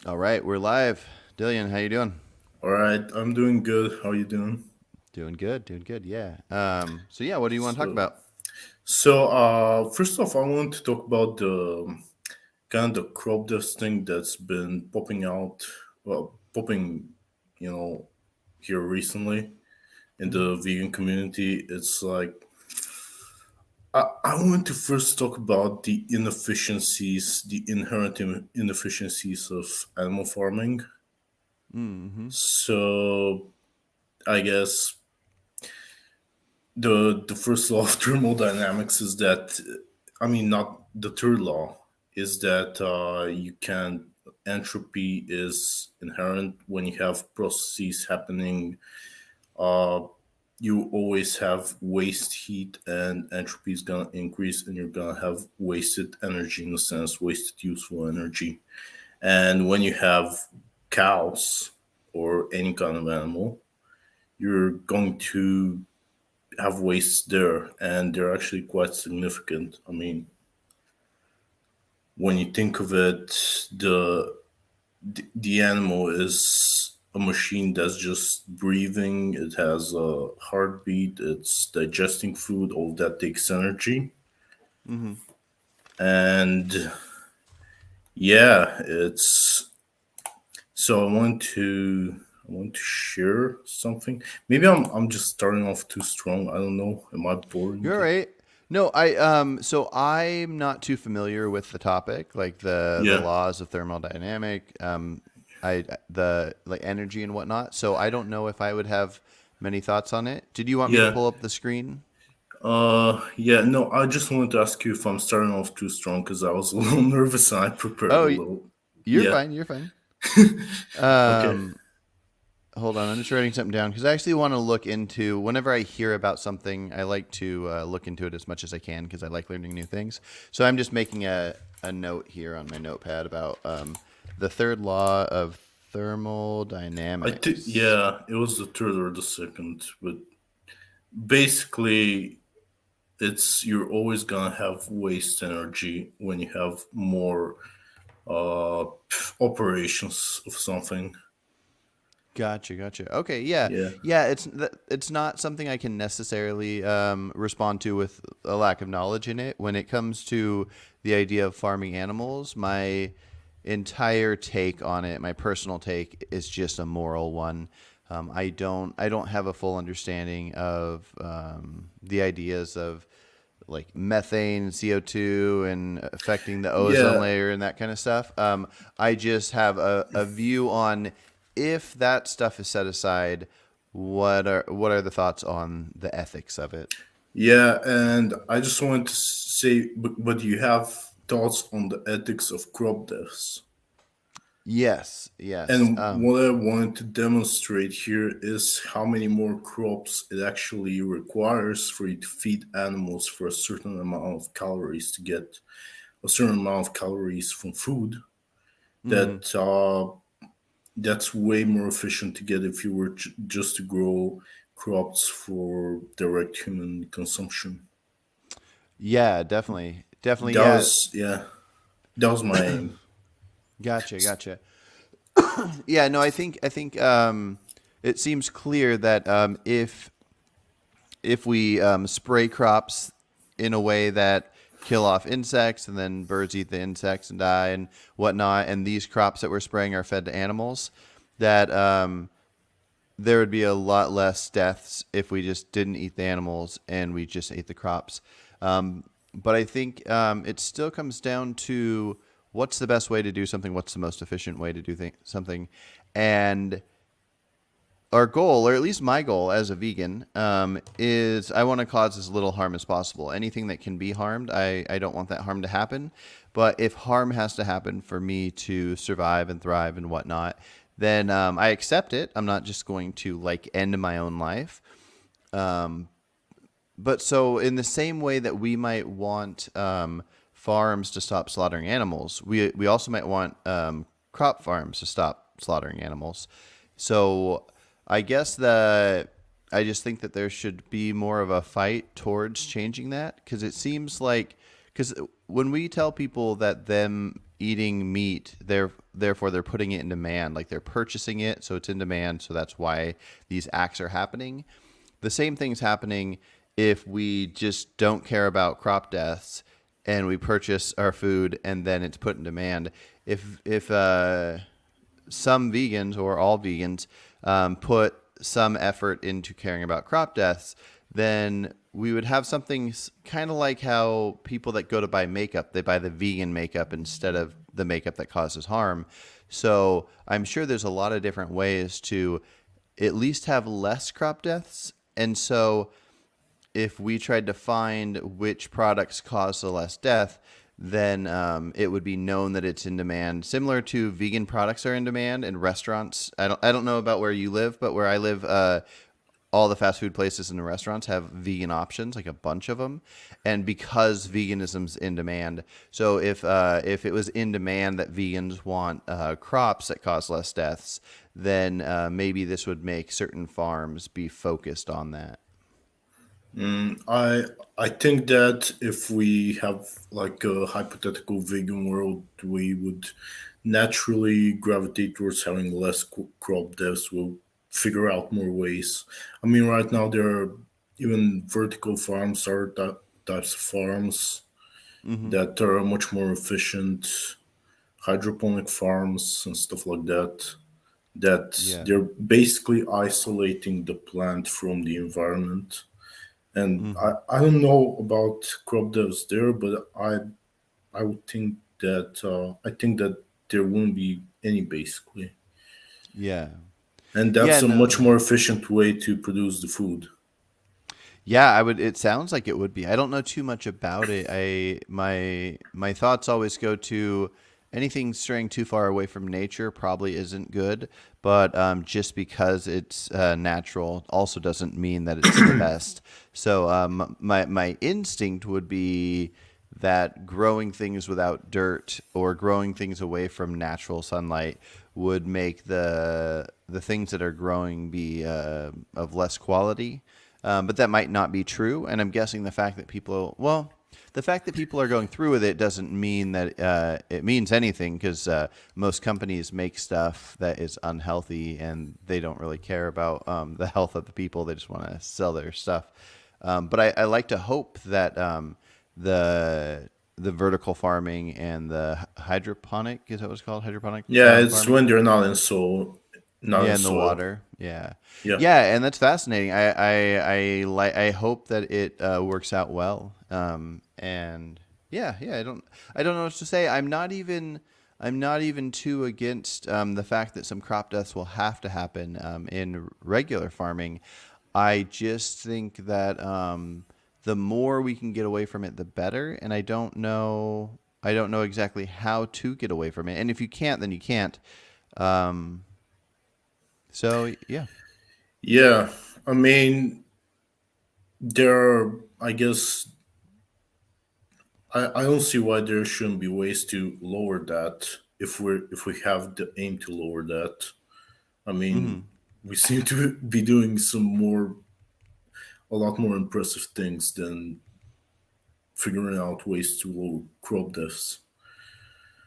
All right, we're live. Dillian, how you doing? All right, I'm doing good. How you doing? Doing good, doing good. Yeah. So yeah, what do you want to talk So, about? first off, I want to talk about the kind of the crop dust thing that's been popping, you know, here recently in Hmm. the vegan community. It's like I want to first talk about the inefficiencies, the inherent inefficiencies of animal farming. Mm-hmm. So, I guess the first law of thermodynamics is that not the third law is that you can entropy is inherent when you have processes happening. uh, you always have waste heat, and entropy is gonna increase, and you're gonna have wasted energy, in a sense, wasted useful energy. And when you have cows or any kind of animal, you're going to have wastes there, and they're actually quite significant. I mean, when you think of it, the animal is a machine that's just breathing. It has a heartbeat. It's digesting food. All that takes energy, Mm-hmm. and yeah, it's so I want to share something. Maybe I'm just starting off too strong. I don't know. Am I boring You're all you? right. No, so I'm not too familiar with the topic, like the Yeah, laws of thermodynamic, the like energy and whatnot. So I don't know if I would have many thoughts on it. Did you want me to yeah. pull up the screen? Yeah, no, I just wanted to ask you if I'm starting off too strong because I was a little nervous and I prepared Oh, a little. you're Yeah, fine. You're fine. okay. Um, Hold on, I'm just writing something down because I actually want to look into. Whenever I hear about something, I like to look into it as much as I can because I like learning new things. So I'm just making a note here on my notepad about the third law of I think, thermodynamics. yeah, it was the third or the second, but basically, it's you're always gonna have waste energy when you have more operations of something. Gotcha, gotcha. Okay, yeah, Yeah, yeah. It's not something I can necessarily respond to with a lack of knowledge in it. When it comes to the idea of farming animals, my entire take on it, my personal take, is just a moral one. I don't have a full understanding of the ideas of like methane, CO2, and affecting the ozone yeah, layer and that kind of stuff. I just have a view on if that stuff is set aside, what are the thoughts on the ethics of it? yeah. And I just wanted to say, but you have thoughts on the ethics of crop deaths. Yes, yes. And what I wanted to demonstrate here is how many more crops it actually requires for you to feed animals for a certain amount of calories to get a certain amount of calories from food. Mm-hmm. That that's way more efficient to get if you were just to grow crops for direct human consumption. Yeah, definitely, definitely. That Yeah, was yeah, that was my aim. gotcha, gotcha. Yeah, no, I think it seems clear that if we spray crops in a way that kill off insects and then birds eat the insects and die and whatnot, and these crops that we're spraying are fed to animals, that there would be a lot less deaths if we just didn't eat the animals and we just ate the crops. But I think it still comes down to what's the best way to do something, what's the most efficient way to do something, and our goal, or at least my goal as a vegan, is I want to cause as little harm as possible. Anything that can be harmed, I don't want that harm to happen. But if harm has to happen for me to survive and thrive and whatnot, then I accept it. I'm not just going to like end my own life. But so, in the same way that we might want farms to stop slaughtering animals, we also might want crop farms to stop slaughtering animals. So, I guess that I just think that there should be more of a fight towards changing that because it seems like because when we tell people that them eating meat, therefore they're putting it in demand. Like they're purchasing it, so it's in demand. So that's why these acts are happening. The same thing's happening if we just don't care about crop deaths and we purchase our food and then it's put in demand. If some vegans or all vegans put some effort into caring about crop deaths, then we would have something kind of like how people that go to buy makeup, they buy the vegan makeup instead of the makeup that causes harm. So I'm sure there's a lot of different ways to at least have less crop deaths. And so if we tried to find which products cause the less death, then it would be known that it's in demand. Similar to vegan products are in demand in restaurants. I don't know about where you live, but where I live, all the fast food places and the restaurants have vegan options, like a bunch of them, and because veganism's in demand. So if it was in demand that vegans want crops that cause less deaths, then maybe this would make certain farms be focused on that. I I think that if we have like a hypothetical vegan world, we would naturally gravitate towards having less crop deaths. We'll figure out more ways. I mean, right now there are even vertical farms are types of farms Mm-hmm. that are much more efficient, hydroponic farms and stuff like that. That Yeah. they're basically isolating the plant from the environment. And Mm-hmm. I don't know about crop devs there, but I would think that I think that there won't be any basically, Yeah. and Yeah. that's a much No. more efficient way to produce the food. Yeah, I would. It sounds like it would be. I don't know too much about it. My thoughts always go to anything straying too far away from nature probably isn't good. But just because it's natural also doesn't mean that it's the best. So my instinct would be that growing things without dirt or growing things away from natural sunlight would make the things that are growing be of less quality. But that might not be true. And I'm guessing the fact that people are going through with it doesn't mean that it means anything because most companies make stuff that is unhealthy and they don't really care about the health of the people. They just want to sell their stuff. But I like to hope that the the vertical farming and the hydroponic, is that what it's called? Hydroponic Yeah, it's farming? when they're not in Yeah, in the soil. water. Yeah, Yeah, yeah, and that's fascinating. I hope that it works out well. And yeah. I don't know what to say. I'm not even too against the fact that some crop deaths will have to happen in regular farming. I just think that the more we can get away from it, the better. And I don't know exactly how to get away from it. And if you can't, then you can't. Um, so yeah. yeah. I mean, there are. I guess I don't see why there shouldn't be ways to lower that if we have the aim to lower that. I mean, Hmm. we seem to be doing a lot more impressive things than figuring out ways to lower crop deaths.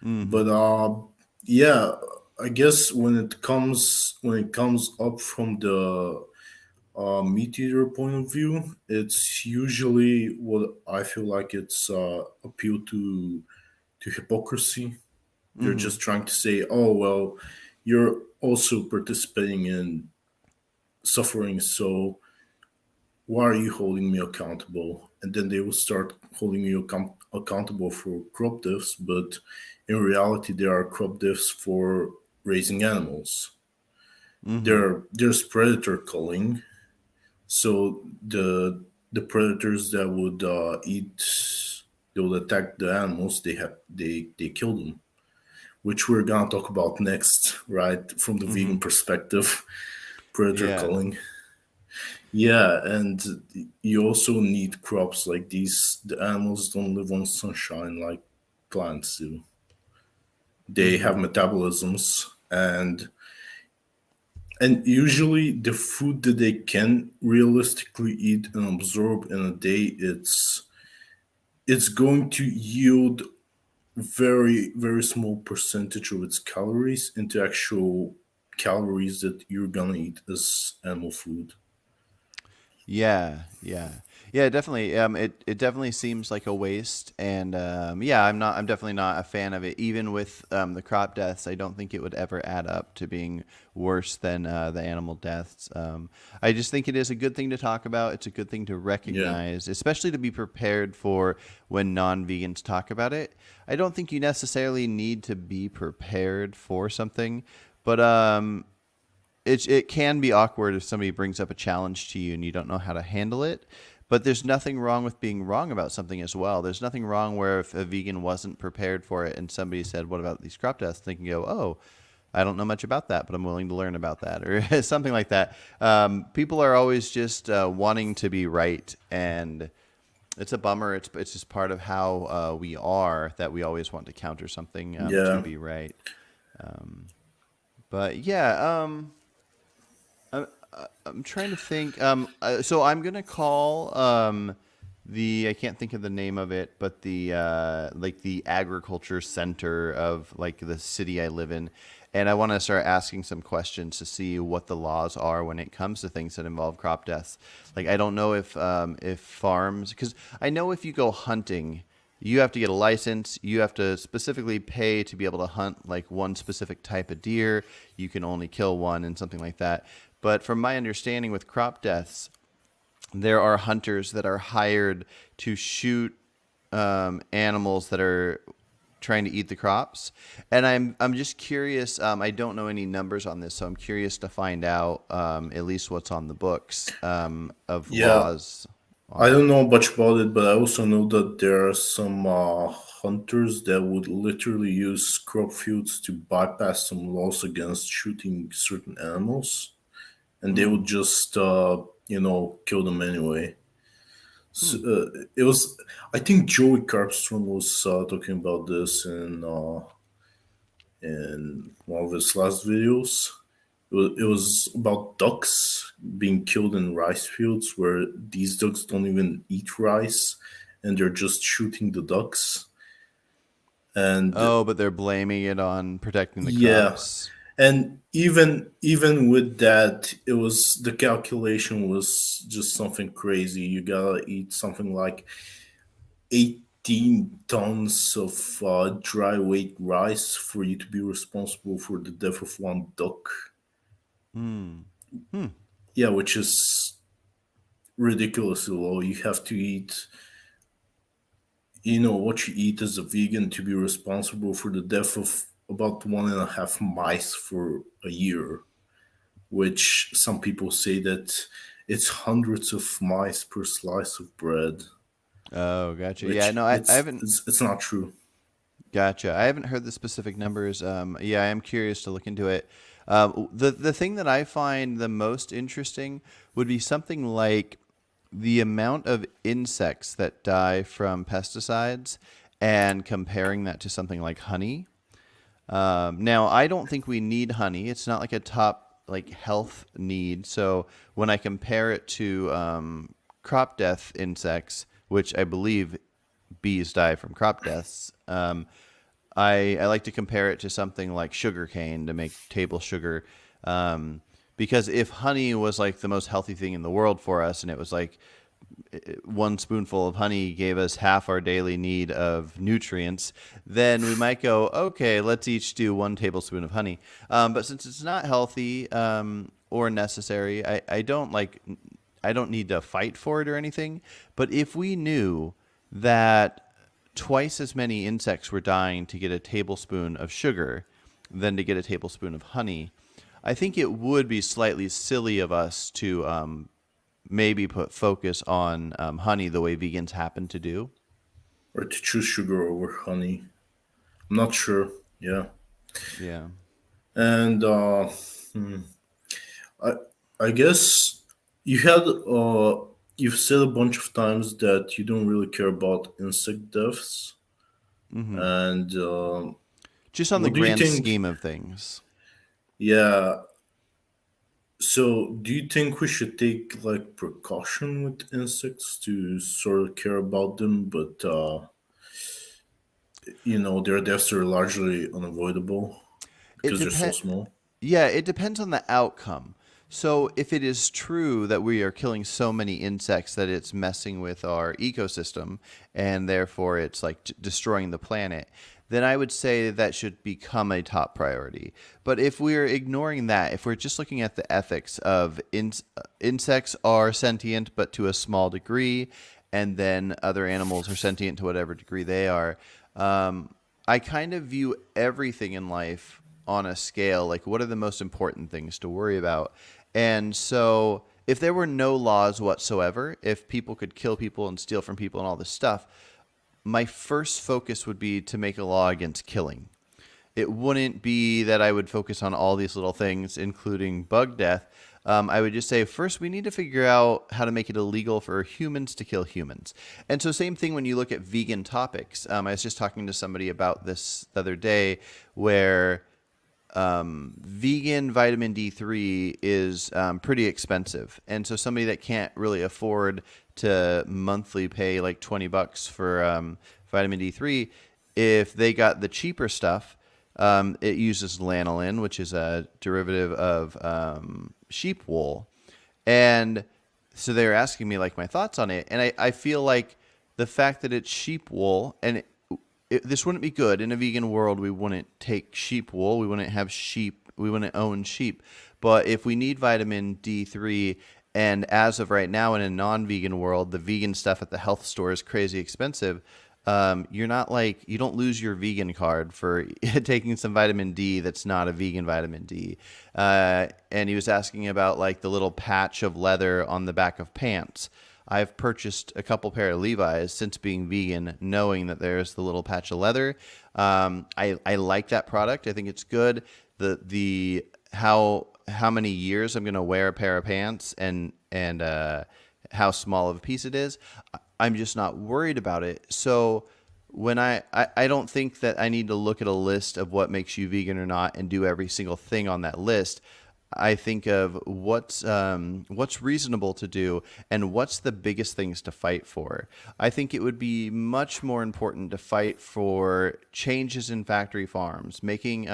But Hmm. yeah, I guess when it comes up from the meat eater point of view, it's usually what I feel like it's appeal to hypocrisy. They're Hmm. just trying to say, oh well, you're also participating in suffering, so why are you holding me accountable? And then they will start holding you accountable for crop deaths, but in reality, there are crop deaths for raising animals. Hmm. There's predator culling, so the predators that would eat, they would attack the animals. They kill them, which we're gonna talk about next, right? From the vegan Hmm. perspective, predator Yeah. culling. Yeah, and you also need crops like these. The animals don't live on sunshine like plants do. They have Hmm. metabolisms, and usually the food that they can realistically eat and absorb in a day, it's going to yield very very small percentage of its calories into actual calories that you're gonna eat as animal food. Yeah, yeah, yeah. Definitely. It definitely seems like a waste, and yeah, I'm definitely not a fan of it. Even with the crop deaths, I don't think it would ever add up to being worse than the animal deaths. I just think it is a good thing to talk about. It's a good thing to Yeah, recognize, especially to be prepared for when non-vegans talk about it. I don't think you necessarily need to be prepared for something, but it can be awkward if somebody brings up a challenge to you and you don't know how to handle it. But there's nothing wrong with being wrong about something as well. There's nothing wrong where if a vegan wasn't prepared for it and somebody said, "What about these crop tests?" They can go, "Oh, I don't know much about that, but I'm willing to learn about that," or something like that. People are always just wanting to be right, and it's a bummer. It's just part of how we are, that we always want to counter something to yeah, be right. But yeah. I'm trying to think. So I'm gonna call the, I can't think of the name of it, but the like the agriculture center of like the city I live in, and I want to start asking some questions to see what the laws are when it comes to things that involve crop deaths. Like I don't know if farms, because I know if you go hunting, you have to get a license. You have to specifically pay to be able to hunt like one specific type of deer. You can only kill one and something like that. But from my understanding with crop deaths, there are hunters that are hired to shoot animals that are trying to eat the crops. And I'm just curious. I don't know any numbers on this, so I'm curious to find out at least what's on the books of yeah. laws on I it. don't know much about it, but I also know that there are some hunters that would literally use crop fields to bypass some laws against shooting certain animals, and they would Mm. just, kill them anyway. So, Hmm. it was, I think Joey Carpstrom was talking about this in one of his last videos. It was about ducks being killed in rice fields where these ducks don't even eat rice and they're just shooting the ducks. And Oh, but they're blaming it on protecting the yeah, crops. and even with that, it was the calculation was just something crazy. You gotta eat something like 18 tons of dry weight rice for you to be responsible for the death of one duck. Hmm. Hmm. Yeah, which is ridiculously low. You have to eat, what you eat as a vegan to be responsible for the death of about 1.5 mice for a year, which some people say that it's hundreds of mice per slice of bread, Oh, gotcha. Yeah, which no, I it's haven't. it's, it's not true. Gotcha. I haven't heard the specific numbers. Yeah, I am curious to look into it. The thing that I find the most interesting would be something like the amount of insects that die from pesticides, and comparing that to something like honey. Now, I don't think we need honey. It's not like a top like health need. So when I compare it to crop death insects, which I believe bees die from crop deaths, I like to compare it to something like sugarcane to make table sugar. Because if honey was like the most healthy thing in the world for us, and it was like one spoonful of honey gave us half our daily need of nutrients, then we might go, okay, let's each do 1 tablespoon of honey. But since it's not healthy or necessary, I don't need to fight for it or anything. But if we knew that twice as many insects were dying to get a tablespoon of sugar than to get a tablespoon of honey, I think it would be slightly silly of us to maybe put focus on honey the way vegans happen to do. Or to choose sugar over honey. I'm not sure. Yeah. Yeah. And I I guess you had you've said a bunch of times that you don't really care about insect deaths. Hmm. And Just on the what do you grand think? scheme of things. Yeah. So do you think we should take like precaution with insects to sort of care about them, but their deaths are largely unavoidable It because they're so depends. small. Yeah, it depends on the outcome. So if it is true that we are killing so many insects that it's messing with our ecosystem and therefore it's like destroying the planet, then I would say that should become a top priority. But if we're ignoring that, if we're just looking at the ethics of insects are sentient but to a small degree, and then other animals are sentient to whatever degree they are, I kind of view everything in life on a scale. Like, what are the most important things to worry about? And so, if there were no laws whatsoever, if people could kill people and steal from people and all this stuff, my first focus would be to make a law against killing. It wouldn't be that I would focus on all these little things, including bug death. I would just say first we need to figure out how to make it illegal for humans to kill humans. And so, same thing when you look at vegan topics. I was just talking to somebody about this the other day, where vegan vitamin D3 is pretty expensive. And so somebody that can't really afford to monthly pay like $20 for vitamin D3, if they got the cheaper stuff, it uses lanolin, which is a derivative of sheep wool. And so they were asking me like my thoughts on it. And I feel like the fact that it's sheep wool, and this wouldn't be good in a vegan world. We wouldn't take sheep wool. We wouldn't have sheep. We wouldn't own sheep. But if we need vitamin D3, and as of right now in a non-vegan world, the vegan stuff at the health store is crazy expensive. You're not like, you don't lose your vegan card for taking some vitamin D that's not a vegan vitamin D. And he was asking about like the little patch of leather on the back of pants. I've purchased a couple pair of Levi's since being vegan, knowing that there's the little patch of leather. I like that product. I think it's good. The how many years I'm gonna wear a pair of pants, and how small of a piece it is, I'm just not worried about it. So when I don't think that I need to look at a list of what makes you vegan or not and do every single thing on that list. I think of what's reasonable to do and what's the biggest things to fight for. I think it would be much more important to fight for changes in factory farms, making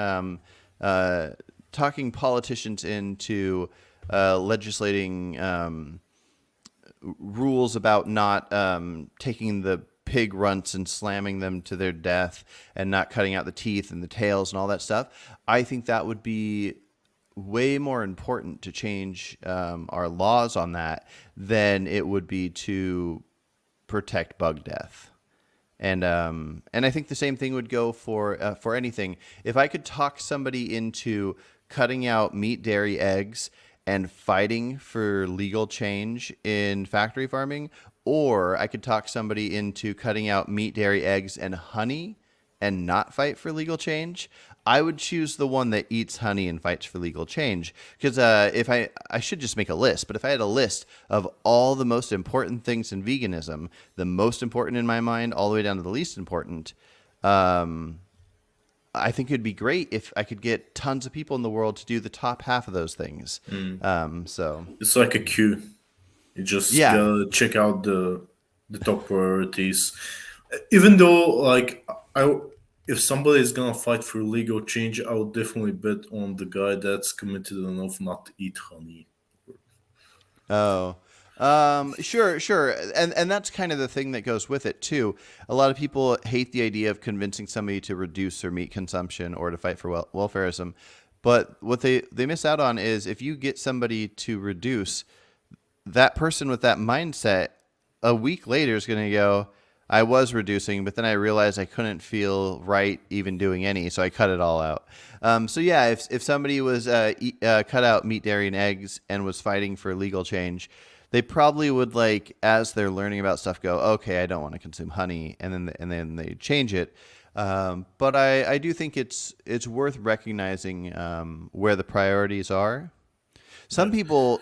talking politicians into legislating rules about not taking the pig runts and slamming them to their death and not cutting out the teeth and the tails and all that stuff. I think that would be way more important to change our laws on that than it would be to protect bug death. And I think the same thing would go for anything. If I could talk somebody into cutting out meat, dairy, eggs, and fighting for legal change in factory farming, or I could talk somebody into cutting out meat, dairy, eggs, and honey and not fight for legal change, I would choose the one that eats honey and fights for legal change. Because if I should just make a list, but if I had a list of all the most important things in veganism, the most important in my mind, all the way down to the least important, I think it'd be great if I could get tons of people in the world to do the top half of those things. So It's like a queue. You just yeah, gotta check out the top priorities. Even though, like, I if somebody is gonna fight for legal change, I would definitely bet on the guy that's committed enough not to eat honey. oh, sure, sure, and that's kind of the thing that goes with it too. A lot of people hate the idea of convincing somebody to reduce their meat consumption or to fight for welfareism, but what they miss out on is if you get somebody to reduce, that person with that mindset a week later is going to go, I was reducing, but then I realized I couldn't feel right even doing any, so I cut it all out. So yeah, if somebody was cut out meat, dairy, and eggs and was fighting for legal change, they probably would, like, as they're learning about stuff, go, okay, I don't want to consume honey, and then they change it. But I do think it's worth recognizing where the priorities are. Some people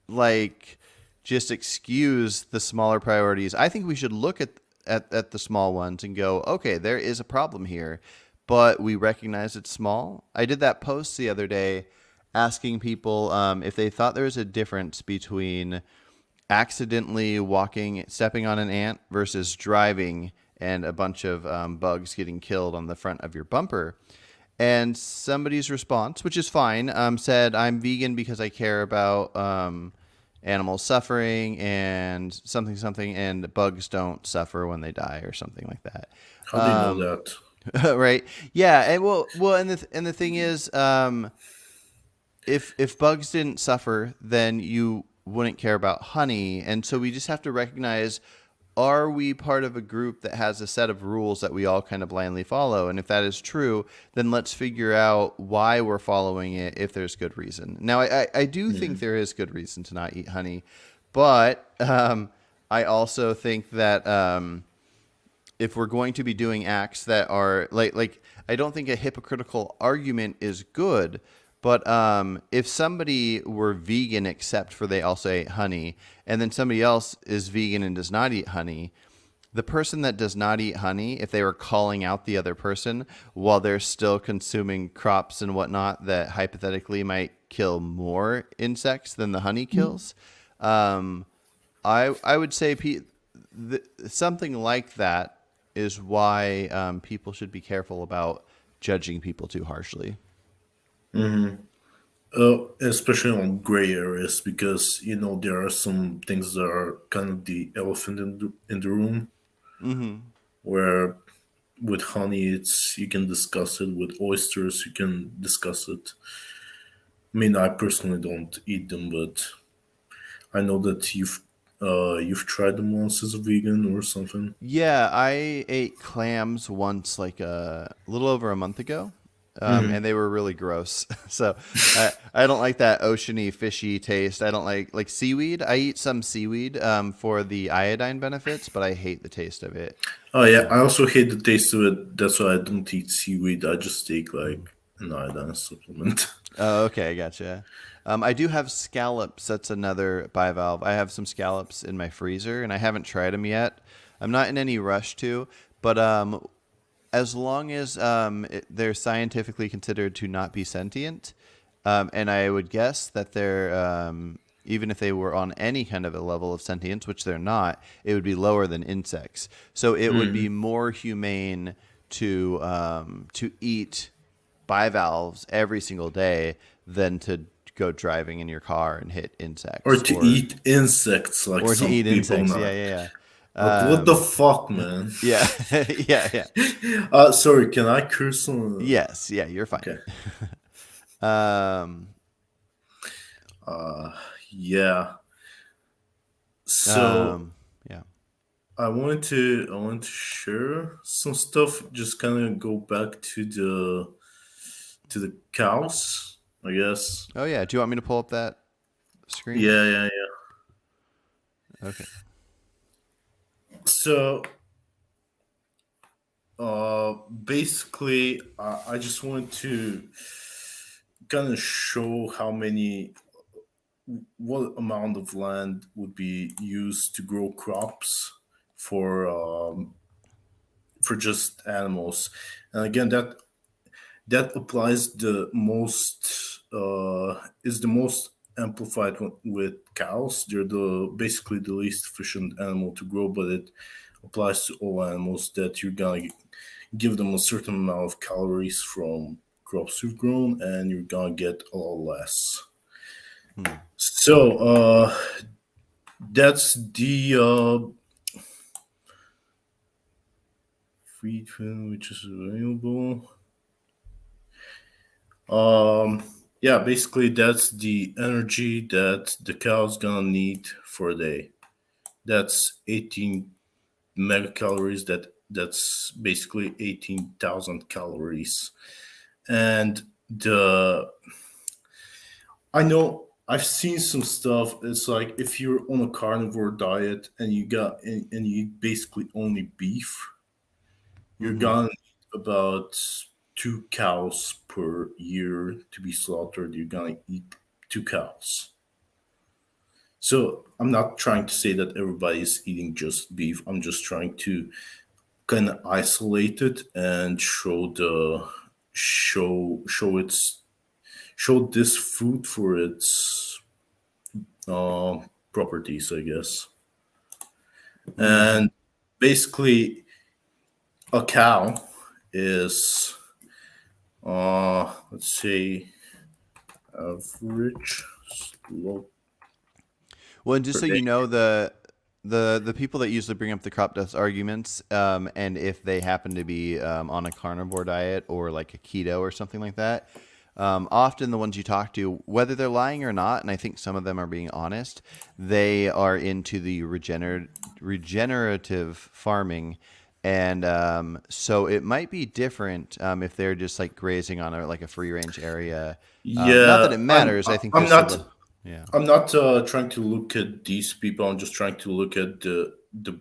like just excuse the smaller priorities. I think we should look at the small ones and go, okay, there is a problem here, but we recognize it's small. I did that post the other day asking people if they thought there was a difference between accidentally stepping on an ant versus driving and a bunch of bugs getting killed on the front of your bumper. And somebody's response, which is fine, said, "I'm vegan because I care about animals suffering and something something, and bugs don't suffer when they die or something like that." How do you know that? Right? Yeah, and and the thing is, if bugs didn't suffer, then you wouldn't care about honey. And so we just have to recognize, are we part of a group that has a set of rules that we all kind of blindly follow? And if that is true, then let's figure out why we're following it if there's good reason. Now, I do think there is good reason to not eat honey, but I also think that if we're going to be doing acts that are like I don't think a hypocritical argument is good, but if somebody were vegan except for they also ate honey, and then somebody else is vegan and does not eat honey, the person that does not eat honey, if they were calling out the other person while they're still consuming crops and whatnot that hypothetically might kill more insects than the honey kills, I would say something like that is why people should be careful about judging people too harshly. Especially on gray areas, because there are some things that are kind of the elephant in the room, where with honey it's you can discuss it, with oysters you can discuss it. I mean, I personally don't eat them, but I know that you've tried them once as a vegan or something. Yeah, I ate clams once, like a little over a month ago, and they were really gross. So I don't like that oceany, fishy taste. I don't like seaweed. I eat some seaweed for the iodine benefits, but I hate the taste of it. Oh yeah, I also hate the taste of it. That's why I don't eat seaweed. I just take like an iodine supplement. Oh, okay, gotcha. I do have scallops. That's another bivalve. I have some scallops in my freezer, and I haven't tried them yet. I'm not in any rush to, but as long as they're scientifically considered to not be sentient, and I would guess that they're even if they were on any kind of a level of sentience, which they're not, it would be lower than insects. So it would be more humane to eat bivalves every single day than to go driving in your car and hit Or insects, to eat insects like or to some eat people insects. now. Yeah, yeah, Like yeah. what the fuck, man? Yeah, yeah, yeah. Sorry, can I curse on? Yes, yeah, you're fine. Okay. Um, Yeah. So um, yeah. I wanted to share some stuff. Just kind of go back to the cows, I guess. Oh, yeah. Do you want me to pull up that screen? Yeah, yeah, yeah. Okay. So basically, I just want to kind of show what amount of land would be used to grow crops for for just animals. And again, that applies the most is the most amplified with cows. They're the basically the least efficient animal to grow, but it applies to all animals, that you're gonna give them a certain amount of calories from crops you've grown, and you're gonna get a lot less. Hmm. So that's the free trade which is available. Yeah, basically that's the energy that the cow's gonna need for a day. That's 18 megacalories. That's basically 18,000 calories. And the I know I've seen some stuff. It's like if you're on a carnivore diet and and you eat basically only beef, you're Mm-hmm. gonna need about 2 cows per year to be slaughtered. You're gonna eat 2 cows. So I'm not trying to say that everybody is eating just beef. I'm just trying to kind of isolate it and show this food for its uh, properties, I guess. Mm-hmm. And basically, a cow is, let's say, average slaughter Well, and just per so day. you know, the people that usually bring up the crop dust arguments, and if they happen to be on a carnivore diet or like a keto or something like that, often the ones you talk to, whether they're lying or not, and I think some of them are being honest, they are into the regenerative farming. And so it might be different if they're just like grazing on a like a free range area. Not Yeah, that it matters. I think I'm just so not the yeah. I'm not trying to look at these people. I'm just trying to look at the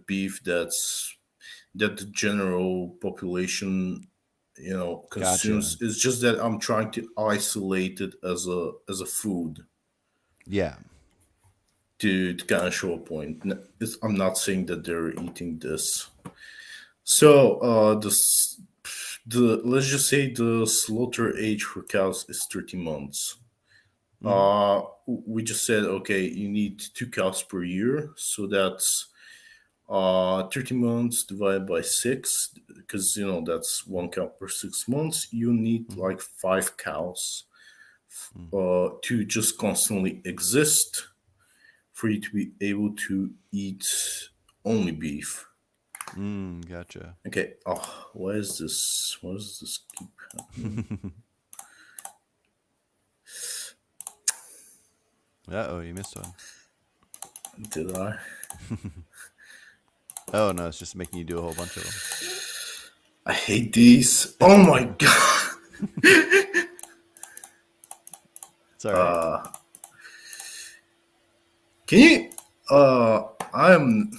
beef that the general population, Gotcha. consumes. It's just that I'm trying to isolate it as a food Yeah. to kind of show a point. I'm not saying that they're eating this. So the let's just say the slaughter age for cows is 30 months. Hmm. We just said, okay, you need two cows per year, so that's 30 months divided by six, because that's one cow per 6 months. You need Hmm. like five cows to just constantly exist for you to be able to eat only beef. Gotcha. Okay. Oh, why is this? Why does this keep happening? Uh-oh, you missed one. Did I? Oh no, it's just making you do a whole bunch of them. I hate these. Oh my god. It's all right. Can you? I'm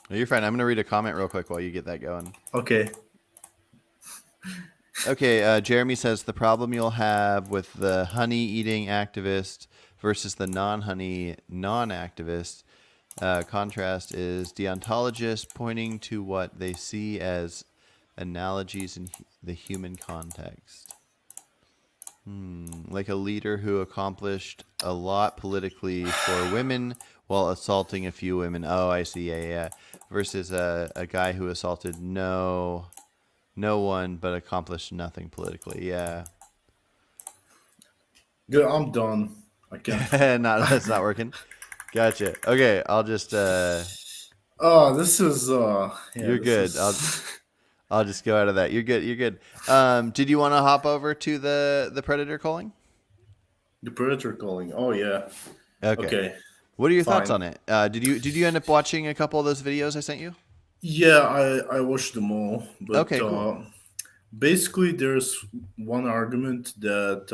No, you're fine. I'm gonna read a comment real quick while you get that going. okay. Okay, Jeremy says the problem you'll have with the honey eating activist versus the non-honey non-activist contrast is deontologists pointing to what they see as analogies in the human context. Like a leader who accomplished a lot politically for women while assaulting a few women. Oh, I see. Yeah, yeah. Versus a guy who assaulted no one but accomplished nothing politically. Yeah. Good. I'm done. I can't. Not that's not working. Gotcha. Okay, I'll just Oh, this is. Yeah, you're this good. is I'll just go out of that. You're good. You're good. Did you want to hop over to the predator calling? the predator calling. Oh yeah. Okay. Okay. What are your thoughts Fine. on it? Did you end up watching a couple of those videos I sent you? Yeah, I watched them all, but Okay, cool. basically, there's one argument that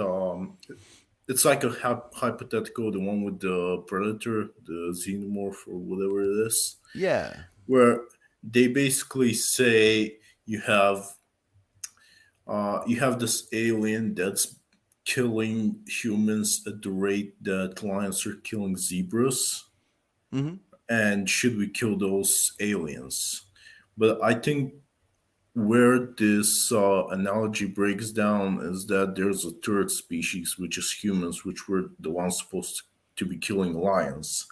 it's like a hypothetical, the one with the predator, the xenomorph or whatever it is, Yeah. where they basically say you have you have this alien that's killing humans at the rate that lions are killing zebras, Mm-hmm. and should we kill those aliens? But I think where this analogy breaks down is that there's a third species, which is humans, which were the ones supposed to be killing lions.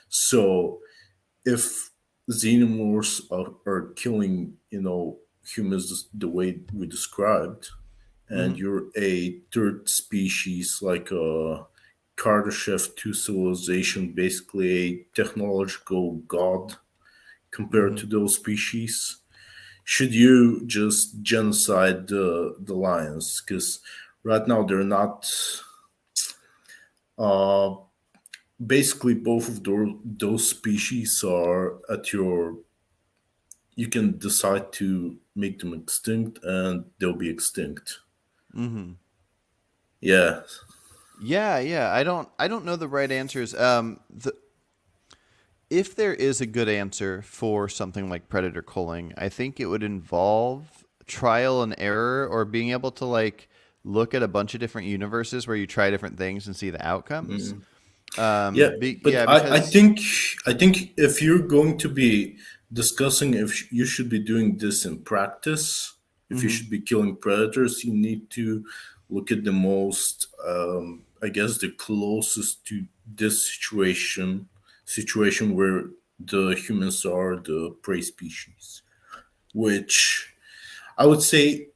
So if xenomorphs are killing, humans the way we described, and Mm-hmm. you're a third species like a Kardashev 2 civilization, basically a technological god compared Mm-hmm. to those species, should you just genocide the lions? Because right now they're not. Uh, basically, both of those species are at your. You can decide to make them extinct, and they'll be extinct. Mm-hmm. Yeah. Yeah, yeah. I don't know the right answers. If there is a good answer for something like predator culling, I think it would involve trial and error or being able to like look at a bunch of different universes where you try different things and see the outcomes. Yeah, but Yeah, I because think if you're going to be discussing if you should be doing this in practice, if you hmm should be killing predators, you need to look at the most, I guess, the closest to this situation where the humans are the prey species, which. I would say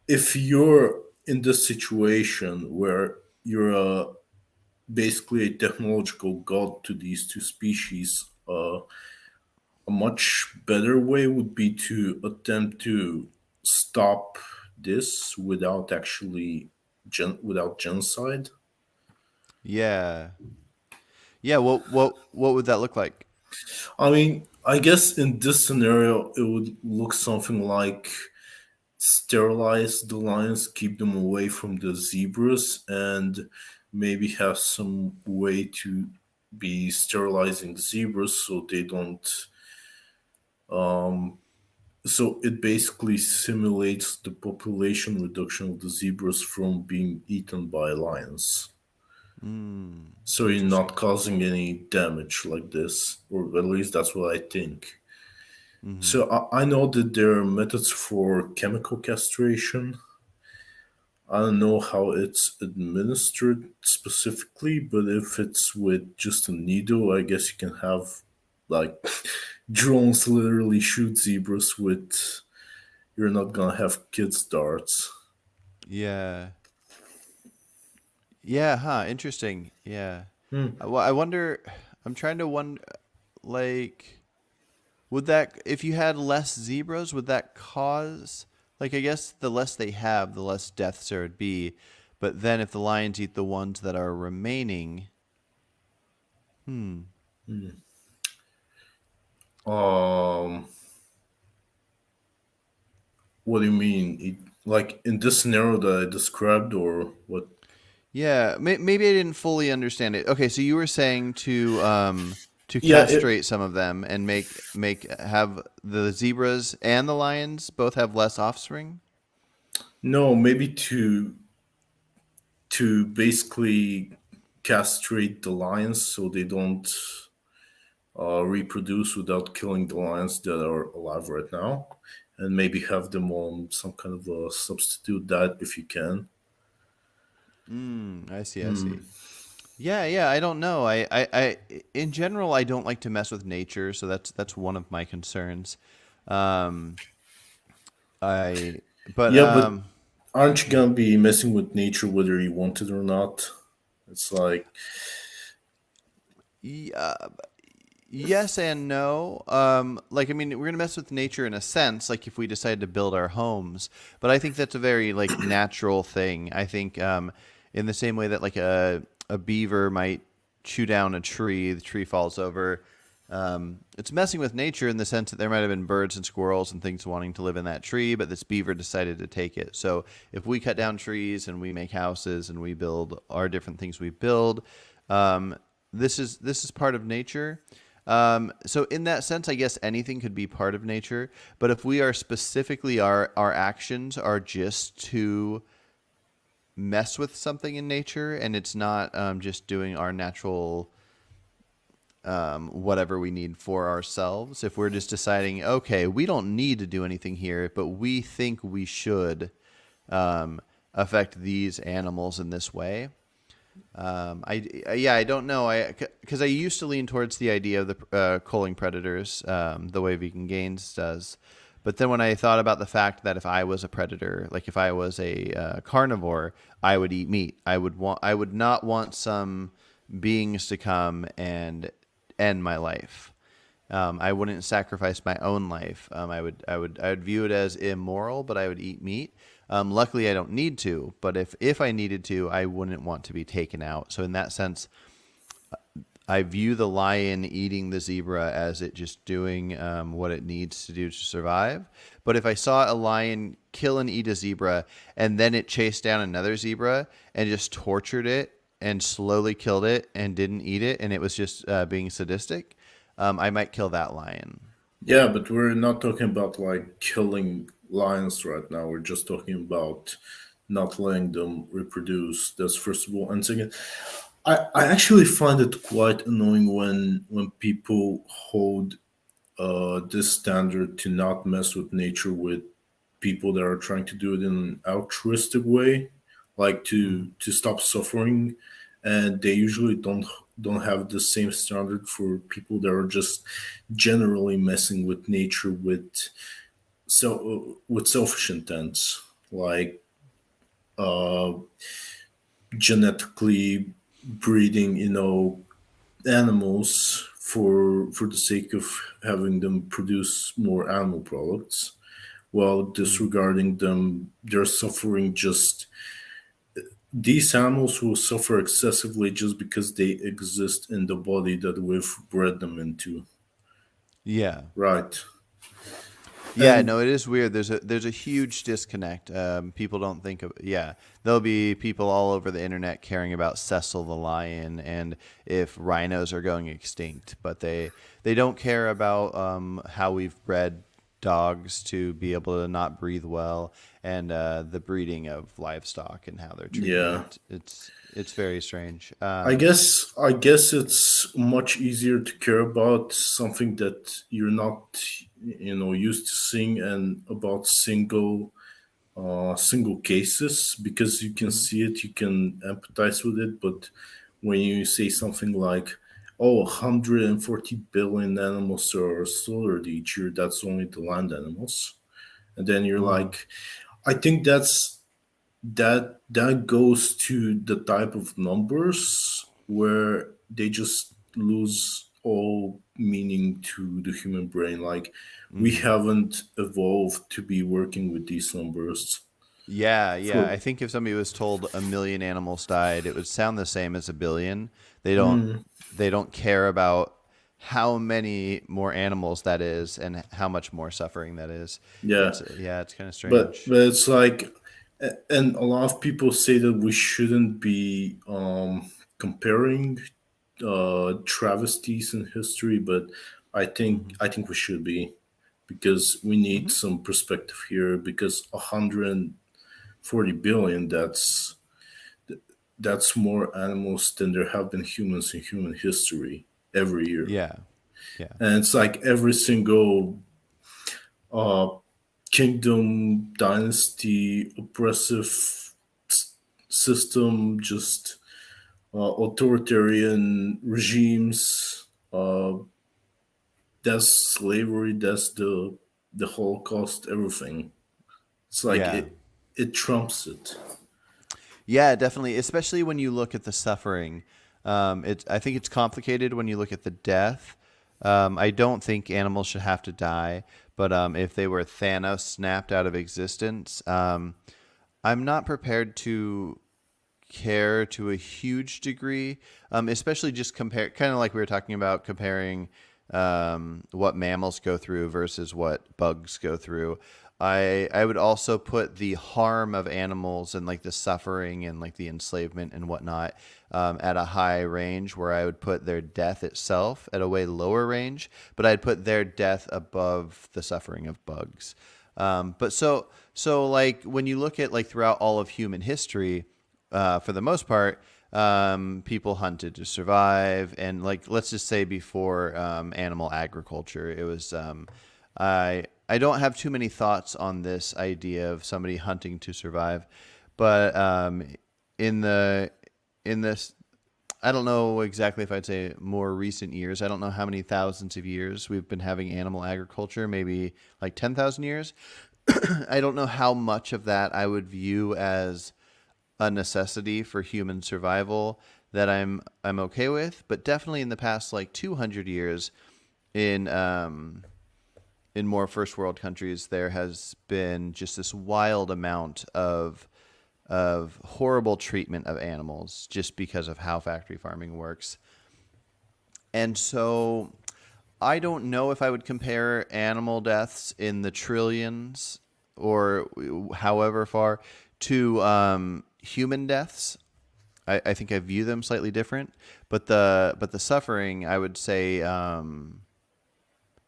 if you're in this situation where you're basically a technological god to these two species, a much better way would be to attempt to stop this without actually without genocide. Yeah. Yeah. What would that look like? I mean, I guess in this scenario, it would look something like sterilize the lions, keep them away from the zebras, and maybe have some way to be sterilizing the zebras so they don't. So it basically simulates the population reduction of the zebras from being eaten by lions. Mm, So you're not interesting. causing any damage like this, or at least that's what I think. Mm-hmm. So I know that there are methods for chemical castration. I don't know how it's administered specifically, but if it's with just a needle, I guess you can have like drones literally shoot zebras with. You're not gonna have kids darts. Yeah. Yeah. Huh. Interesting. Yeah. Hmm. Well, I wonder. I'm trying to wonder. Like, would that if you had less zebras, would that cause like I guess the less they have, the less deaths there would be. But then if the lions eat the ones that are remaining, hmm. Um, what do you mean? Like in this scenario that I described, or what? Yeah, maybe I didn't fully understand it. Okay, so you were saying to Yeah, castrate some of them and make have the zebras and the lions both have less offspring? no, maybe to basically castrate the lions so they don't reproduce without killing the lions that are alive right now, and maybe have them on some kind of a substitute diet if you can. Mm, I see, I see. Yeah, yeah, I don't know. In general, I don't like to mess with nature, so that's one of my concerns. Um, I but Yeah, but aren't you yeah. gonna be messing with nature whether you want it or not? It's like, Yeah, yes and no. Like I mean, we're gonna mess with nature in a sense, like if we decide to build our homes. But I think that's a very like natural thing. I think in the same way that like a beaver might chew down a tree, the tree falls over. It's messing with nature in the sense that there might have been birds and squirrels and things wanting to live in that tree, but this beaver decided to take it. So if we cut down trees and we make houses and we build our different things we build, um, this is part of nature. So in that sense, I guess anything could be part of nature. But if we are specifically our actions are just to mess with something in nature, and it's not just doing our natural whatever we need for ourselves. If we're just deciding, okay, we don't need to do anything here, but we think we should affect these animals in this way, yeah, I don't know. Because I used to lean towards the idea of the culling predators, the way Vegan Gains does. But then when I thought about the fact that if I was a predator, like if I was a carnivore, I would eat meat. I would not want some beings to come and end my life. I wouldn't sacrifice my own life. I would view it as immoral, but I would eat meat. Luckily, I don't need to, but if I needed to, I wouldn't want to be taken out. So in that sense, I view the lion eating the zebra as it just doing what it needs to do to survive. But if I saw a lion kill and eat a zebra, and then it chased down another zebra and just tortured it and slowly killed it and didn't eat it, and it was just being sadistic, I might kill that lion. yeah, but we're not talking about like killing lions right now. We're just talking about not letting them reproduce. That's first of all. And second, I actually find it quite annoying when people hold this standard to not mess with nature with people that are trying to do it in an altruistic way, like Mm-hmm. to stop suffering, and they usually don't have the same standard for people that are just generally messing with nature with with selfish intents, like uh, genetically breeding, animals for the sake of having them produce more animal products, while Mhm. disregarding them, their suffering. Just these animals will suffer excessively just because they exist in the body that we've bred them into, Yeah. right? Yeah, And no, it is weird. There's a huge disconnect. People don't think of yeah. There'll be people all over the internet caring about Cecil the lion and if rhinos are going extinct, but they don't care about how we've bred dogs to be able to not breathe well and the breeding of livestock and how they're treated. yeah, It's very strange. I guess it's much easier to care about something that you're not, used to seeing, and about single cases, because you can Mhm. see it, you can empathize with it. But when you say something like, "Oh, 140 billion animals are slaughtered each year," that's only the land animals, and then you're Mhm. like, I think that goes to the type of numbers where they just lose all meaning to the human brain. Like, we Mhm. haven't evolved to be working with these numbers Yeah, yeah. for I think if somebody was told a million animals died, it would sound the same as a billion. They don't they don't care about how many more animals that is and how much more suffering that is. yeah. It's kind of but strange. but it's like, and a lot of people say that we shouldn't be comparing travesties in history, but Hmm. I think we should be, because we need Hmm. some perspective here. Because 140 billion, that's more animals than there have been humans in human history every year. Yeah, yeah, And it's like every single uh, kingdom, dynasty, oppressive system, just authoritarian regimes. That's slavery. That's the Holocaust. Everything. It's like yeah. it trumps it. Yeah, definitely. Especially when you look at the suffering. I think it's complicated when you look at the death. I don't think animals should have to die, but if they were Thanos snapped out of existence, I'm not prepared to care to a huge degree, especially just compare, kind of like we were talking about comparing what mammals go through versus what bugs go through. I would also put the harm of animals and like the suffering and like the enslavement and whatnot at a high range, where I would put their death itself at a way lower range, but I'd put their death above the suffering of bugs. But like when you look at like throughout all of human history, for the most part, people hunted to survive, and like let's just say before animal agriculture, it was. I don't have too many thoughts on this idea of somebody hunting to survive, but in the in this, I don't know exactly if I'd say more recent years. I don't know how many thousands of years we've been having animal agriculture. Maybe like 10,000 years. I don't know how much of that I would view as a necessity for human survival that I'm okay with, but definitely in the past like 200 years in more first world countries, there has been just this wild amount of horrible treatment of animals just because of how factory farming works. And so I don't know if I would compare animal deaths in the trillions or however far to human deaths. I think I view them slightly different, but the suffering, I would say,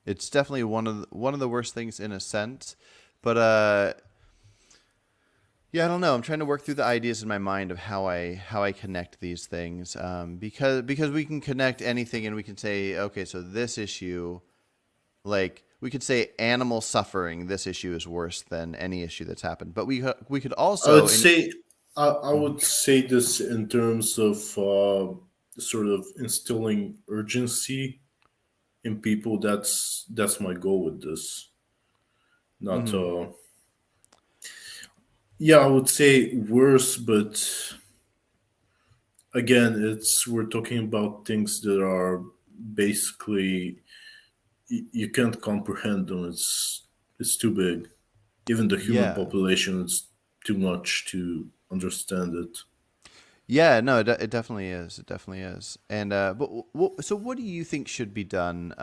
it's definitely one of the worst things in a sense. But yeah, I don't know. I'm trying to work through the ideas in my mind of how I connect these things, because we can connect anything and we can say, okay, so this issue, like we could say animal suffering, this issue is worse than any issue that's happened. But we could I would also in say I Mhm. would say this in terms of sort of instilling urgency in people. That's my goal with this. Not Hmm. yeah, I would say worse, but again, it's we're talking about things that are basically you can't comprehend them. It's too big. Even the human Yeah. population is too much to understand it. Yeah, no, it definitely is. It definitely is. And but so what do you think should be done?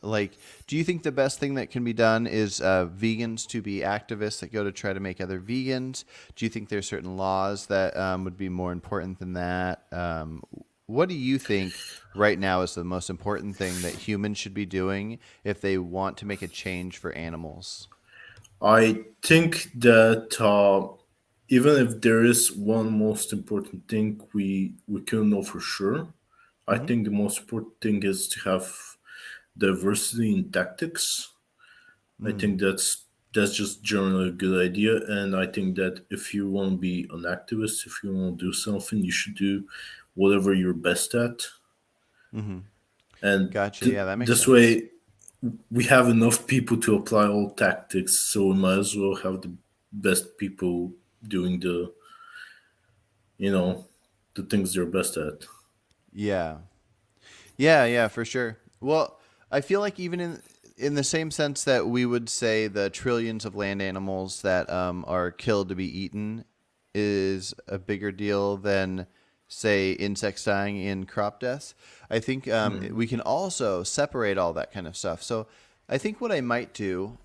Like, do you think the best thing that can be done is vegans to be activists that go to try to make other vegans? Do you think there's certain laws that would be more important than that? What do you think right now is the most important thing that humans should be doing if they want to make a change for animals? I think that even if there is one most important thing we can know for sure, I Hmm. think the most important thing is to have diversity in tactics. I think Mm. that's just generally a good idea, and I think that if you want to be an activist, if you want to do something, you should do whatever you're best at, Hmm. and Gotcha. Yeah, that makes this sense. way we have enough people to apply all tactics, so we might as well have the best people doing you know, the things they're best at. Yeah. Yeah, yeah, for sure. Well, I feel like even in the same sense that we would say the trillions of land animals that are killed to be eaten is a bigger deal than say insects dying in crop deaths. I think we can also separate all that kind of stuff. So I think what I might do,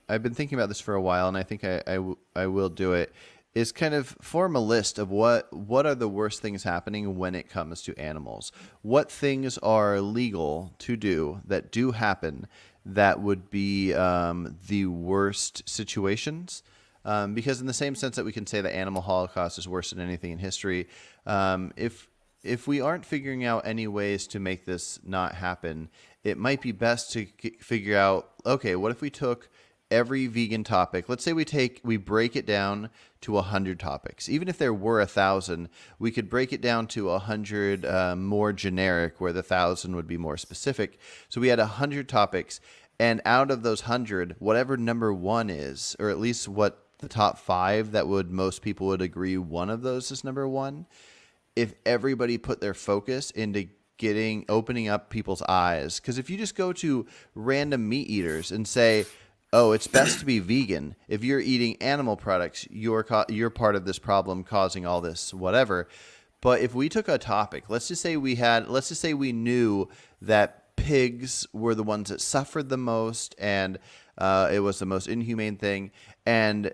I've been thinking about this for a while, and I think I will do it. Is kind of form a list of what are the worst things happening when it comes to animals. What things are legal to do that do happen that would be the worst situations? Because in the same sense that we can say the animal holocaust is worse than anything in history, if we aren't figuring out any ways to make this not happen, it might be best to figure out, okay, what if we took every vegan topic, let's say we break it down to 100 topics. Even if there were 1,000, we could break it down to 100 more generic, where the 1,000 would be more specific. So we had 100 topics, and out of those 100, whatever number one is, or at least what the top five that would most people would agree one of those is number one, if everybody put their focus into getting opening up people's eyes. Because if you just go to random meat eaters and say, "Oh, it's best to be vegan. If you're eating animal products, you're part of this problem causing all this whatever." But if we took a topic, let's just say we knew that pigs were the ones that suffered the most, and it was the most inhumane thing, and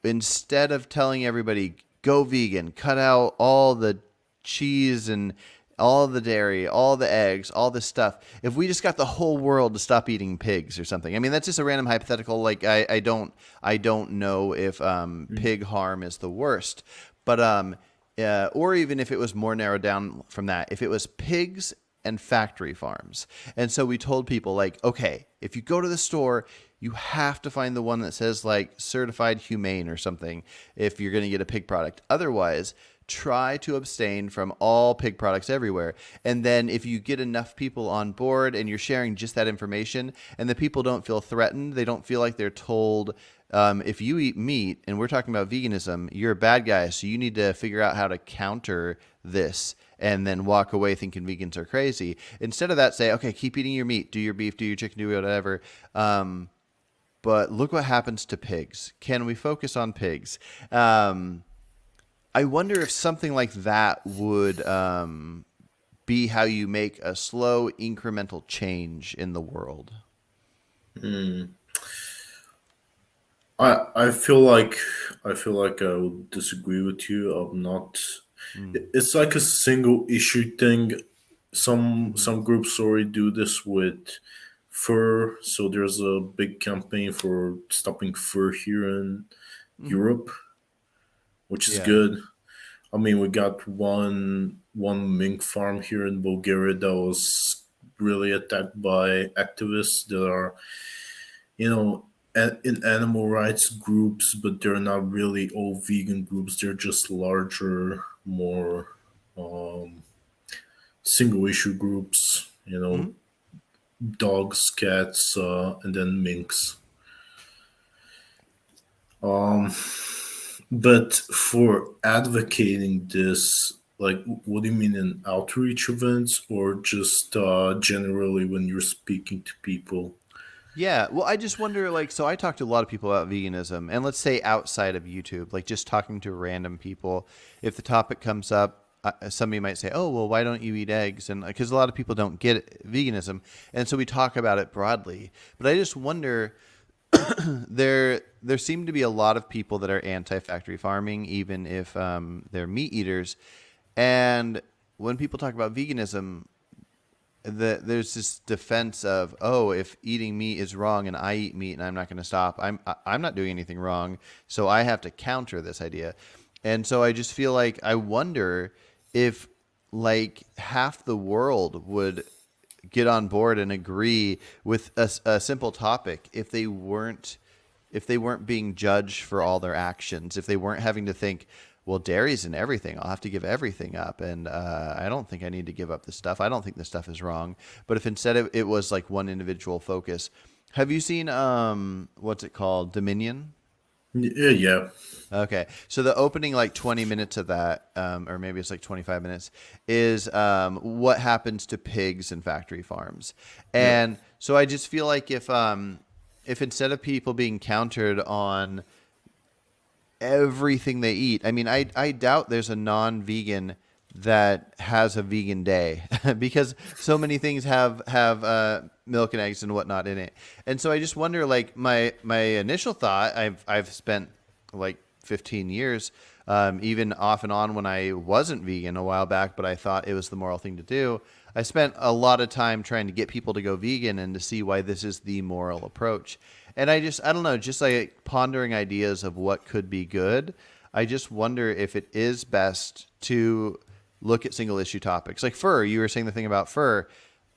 instead of telling everybody go vegan, cut out all the cheese and all the dairy, all the eggs, all this stuff. If we just got the whole world to stop eating pigs or something, I mean that's just a random hypothetical. Like I don't know if pig harm is the worst, but or even if it was more narrowed down from that, if it was pigs and factory farms. And so we told people like, okay, if you go to the store, you have to find the one that says like certified humane or something if you're going to get a pig product. Otherwise, try to abstain from all pig products everywhere. And then if you get enough people on board and you're sharing just that information and the people don't feel threatened, they don't feel like they're told if you eat meat and we're talking about veganism, you're a bad guy. So you need to figure out how to counter this and then walk away thinking vegans are crazy. Instead of that, say, okay, keep eating your meat, do your beef, do your chicken, do whatever. But look what happens to pigs. Can we focus on pigs? I wonder if something like that would be how you make a slow, incremental change in the world. I feel like I would disagree with you. I'm not. Mm. It's like a single issue thing. Hmm. Some groups already do this with fur. So there's a big campaign for stopping fur here in Hmm. Europe, which is Yeah. good. I mean, we got one mink farm here in Bulgaria that was really attacked by activists that are, you know, in animal rights groups, but they're not really all vegan groups. They're just larger, more um, single issue groups. Hmm. Dogs, cats, and then minks. Um, but for advocating this, like, what do you mean in outreach events or just generally when you're speaking to people? Yeah, well, I just wonder, like, so I talk to a lot of people about veganism, and let's say outside of YouTube, like just talking to random people, if the topic comes up, somebody might say, "Oh, well, why don't you eat eggs?" And because a lot of people don't get veganism, and so we talk about it broadly. But I just wonder, there seem to be a lot of people that are anti-factory farming, even if they're meat eaters, and when people talk about veganism, there's this defense of, oh, if eating meat is wrong and I eat meat and I'm not going to stop, I'm not doing anything wrong, so I have to counter this idea. And so I just feel like I wonder if like half the world would get on board and agree with a simple topic if they weren't being judged for all their actions, if they weren't having to think, well, dairy's in everything. I'll have to give everything up. And I don't think I need to give up this stuff. I don't think this stuff is wrong. But if instead it was like one individual focus, have you seen, what's it called? Dominion? Yeah, yeah, Okay. So the opening like 20 minutes of that, or maybe it's like 25 minutes, is what happens to pigs in factory farms. yeah, And so I just feel like if instead of people being countered on everything they eat. I mean, I doubt there's a non-vegan that has a vegan day because so many things have milk and eggs and whatnot in it. And so I just wonder, like my initial thought, I've spent like 15 years, even off and on when I wasn't vegan a while back, but I thought it was the moral thing to do. I spent a lot of time trying to get people to go vegan and to see why this is the moral approach. And I don't know, just like pondering ideas of what could be good. I just wonder if it is best to look at single issue topics like fur. You were saying the thing about fur.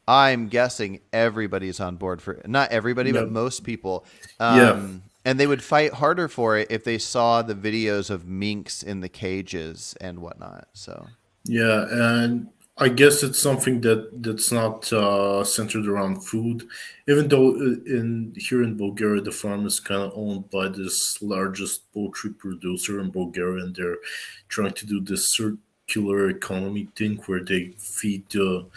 I'm guessing everybody's on board for, not everybody, yeah, but most people. yeah. And they would fight harder for it if they saw the videos of minks in the cages and whatnot. So, Yeah, and I guess it's something that's not centered around food, even though in here in Bulgaria the farm is kind of owned by this largest poultry producer in Bulgaria, and they're trying to do this circular economy thing where they feed the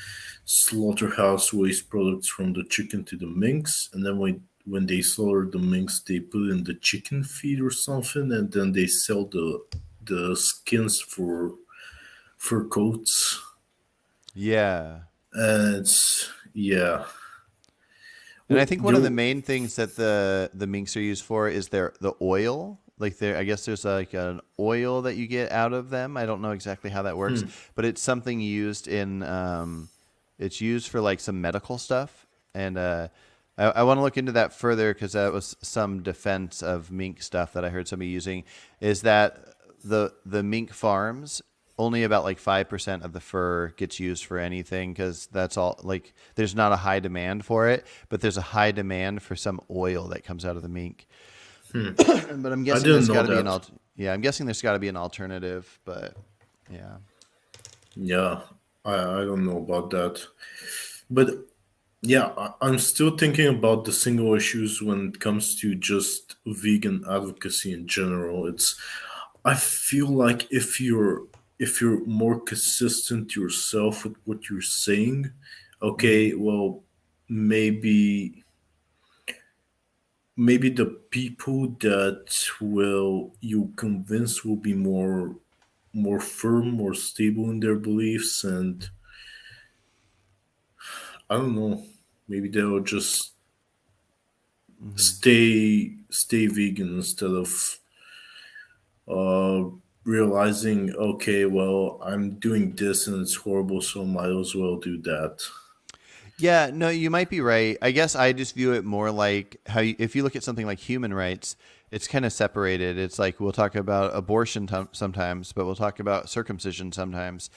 slaughterhouse waste products from the chicken to the minks, and then when they slaughter the minks, they put in the chicken feed or something, and then they sell the skins for fur coats. yeah. And it's yeah. And I Well, think one of the there. main things that the minks are used for is the oil. Like there, I guess there's like an oil that you get out of them. I don't know exactly how that works, but it's something used in. It's used for like some medical stuff, and I want to look into that further because that was some defense of mink stuff that I heard somebody using. Is that the mink farms only about like 5% of the fur gets used for anything because that's all like there's not a high demand for it, but there's a high demand for some oil that comes out of the mink. But I'm I guessing didn't there's know got to be that. yeah, I'm guessing there's got to be an alternative, but yeah. Yeah, I don't know about that. But yeah, I'm still thinking about the single issues when it comes to just vegan advocacy in general. It's I feel like if you're more consistent yourself with what you're saying, Hmm. okay, well, maybe the people that will you convince will be more firm, more stable in their beliefs, and I don't know, maybe they'll just Hmm. stay vegan instead of uh realizing, okay, well, I'm doing this and it's horrible, so might as well do that. Yeah, no, you might be right. I guess I just view it more like if you look at something like human rights, it's kind of separated. It's like we'll talk about abortion sometimes, but we'll talk about circumcision sometimes.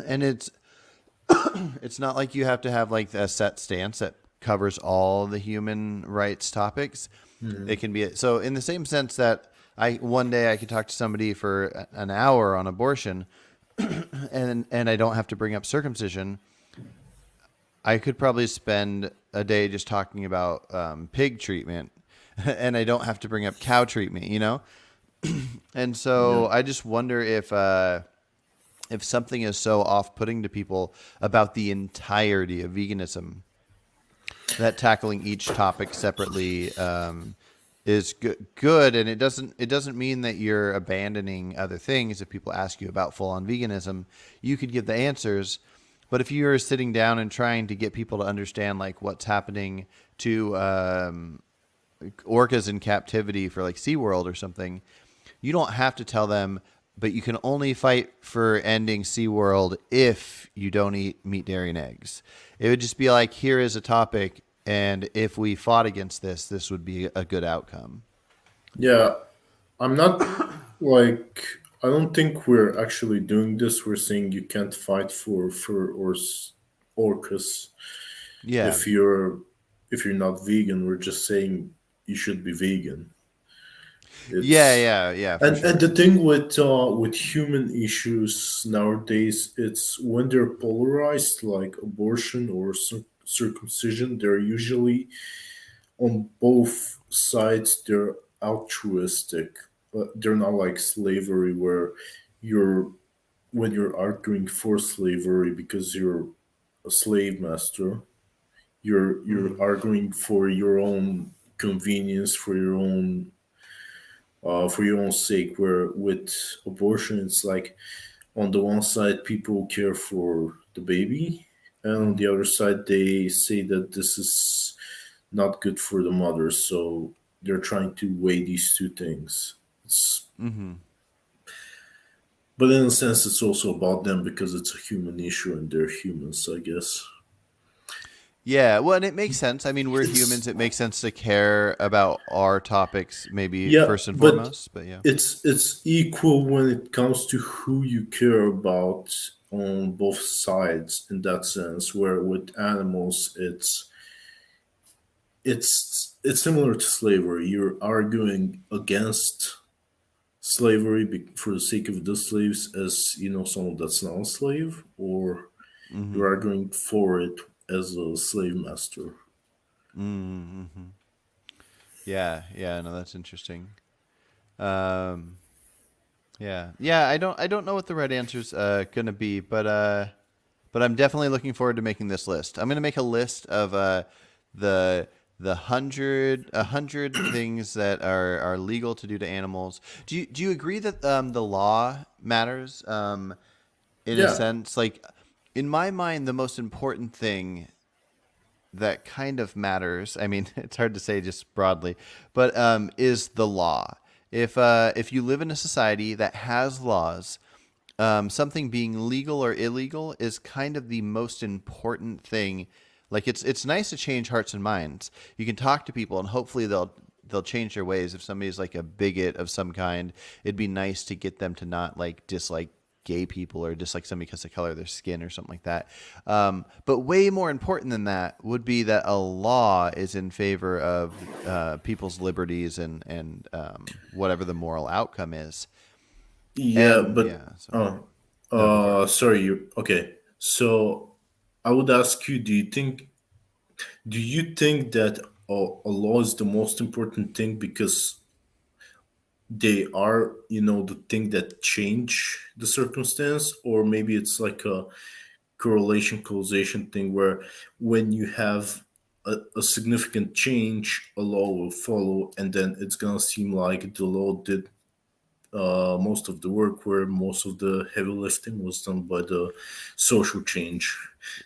And it's not like you have to have like a set stance that covers all the human rights topics. It can be so in the same sense that I one day I could talk to somebody for an hour on abortion and I don't have to bring up circumcision. I could probably spend a day just talking about pig treatment, and I don't have to bring up cow treatment, you know? And Yeah. so I just wonder if something is so off-putting to people about the entirety of veganism that tackling each topic separately is good, and it doesn't mean that you're abandoning other things. If people ask you about full-on veganism, you could give the answers. But if you're sitting down and trying to get people to understand like what's happening to orcas in captivity for like SeaWorld or something, you don't have to tell them, but you can only fight for ending SeaWorld if you don't eat meat, dairy, and eggs. It would just be like, here is a topic, and if we fought against this, this would be a good outcome. Yeah, I'm not like I don't think we're actually doing this. We're saying you can't fight for orcas Yeah. if you're not vegan. We're just saying you should be vegan. Yeah, It's yeah, yeah, for and sure. the thing with human issues nowadays, it's when they're polarized, like abortion or circumcision, they're usually on both sides. They're altruistic, but they're not like slavery where you're when you're arguing for slavery because you're a slave master. You're Hmm. arguing for your own convenience, for your own sake. Where with abortion, it's like on the one side people care for the baby, and on the Hmm. other side they say that this is not good for the mother. So they're trying to weigh these two things. It's, Hmm. but in a sense, it's also about them because it's a human issue and they're humans, I guess. Yeah, well, and it makes sense. I mean, we're humans. It's It makes sense to care about our topics, maybe yeah, first and but foremost. But yeah. it's equal when it comes to who you care about on both sides in that sense. Where with animals, it's similar to slavery. You're arguing against slavery for the sake of the slaves, as someone that's not a slave, or you're Hmm. arguing for it as a slave master. Hmm. Yeah, yeah. No, that's interesting. Um, yeah, yeah. I don't know what the right answer's gonna be, but I'm definitely looking forward to making this list. I'm gonna make a list of the the hundred things that are legal to do to animals. Do you agree that the law matters in a Yeah, sense? Like in my mind, the most important thing that kind of matters. I mean, it's hard to say just broadly, but is the law. If you live in a society that has laws, something being legal or illegal is kind of the most important thing. Like it's nice to change hearts and minds. You can talk to people and hopefully they'll change their ways. If somebody's like a bigot of some kind, it'd be nice to get them to not like dislike gay people or dislike somebody because of the color of their skin or something like that. But way more important than that would be that a law is in favor of people's liberties and whatever the moral outcome is. yeah, And but yeah, so no, go for it. sorry. You okay? So I would ask you: Do you think that a law is the most important thing because they are, the thing that change the circumstance, or maybe it's like a correlation causation thing where when you have a significant change, a law will follow, and then it's gonna seem like the law did most of the work, where most of the heavy lifting was done by the social change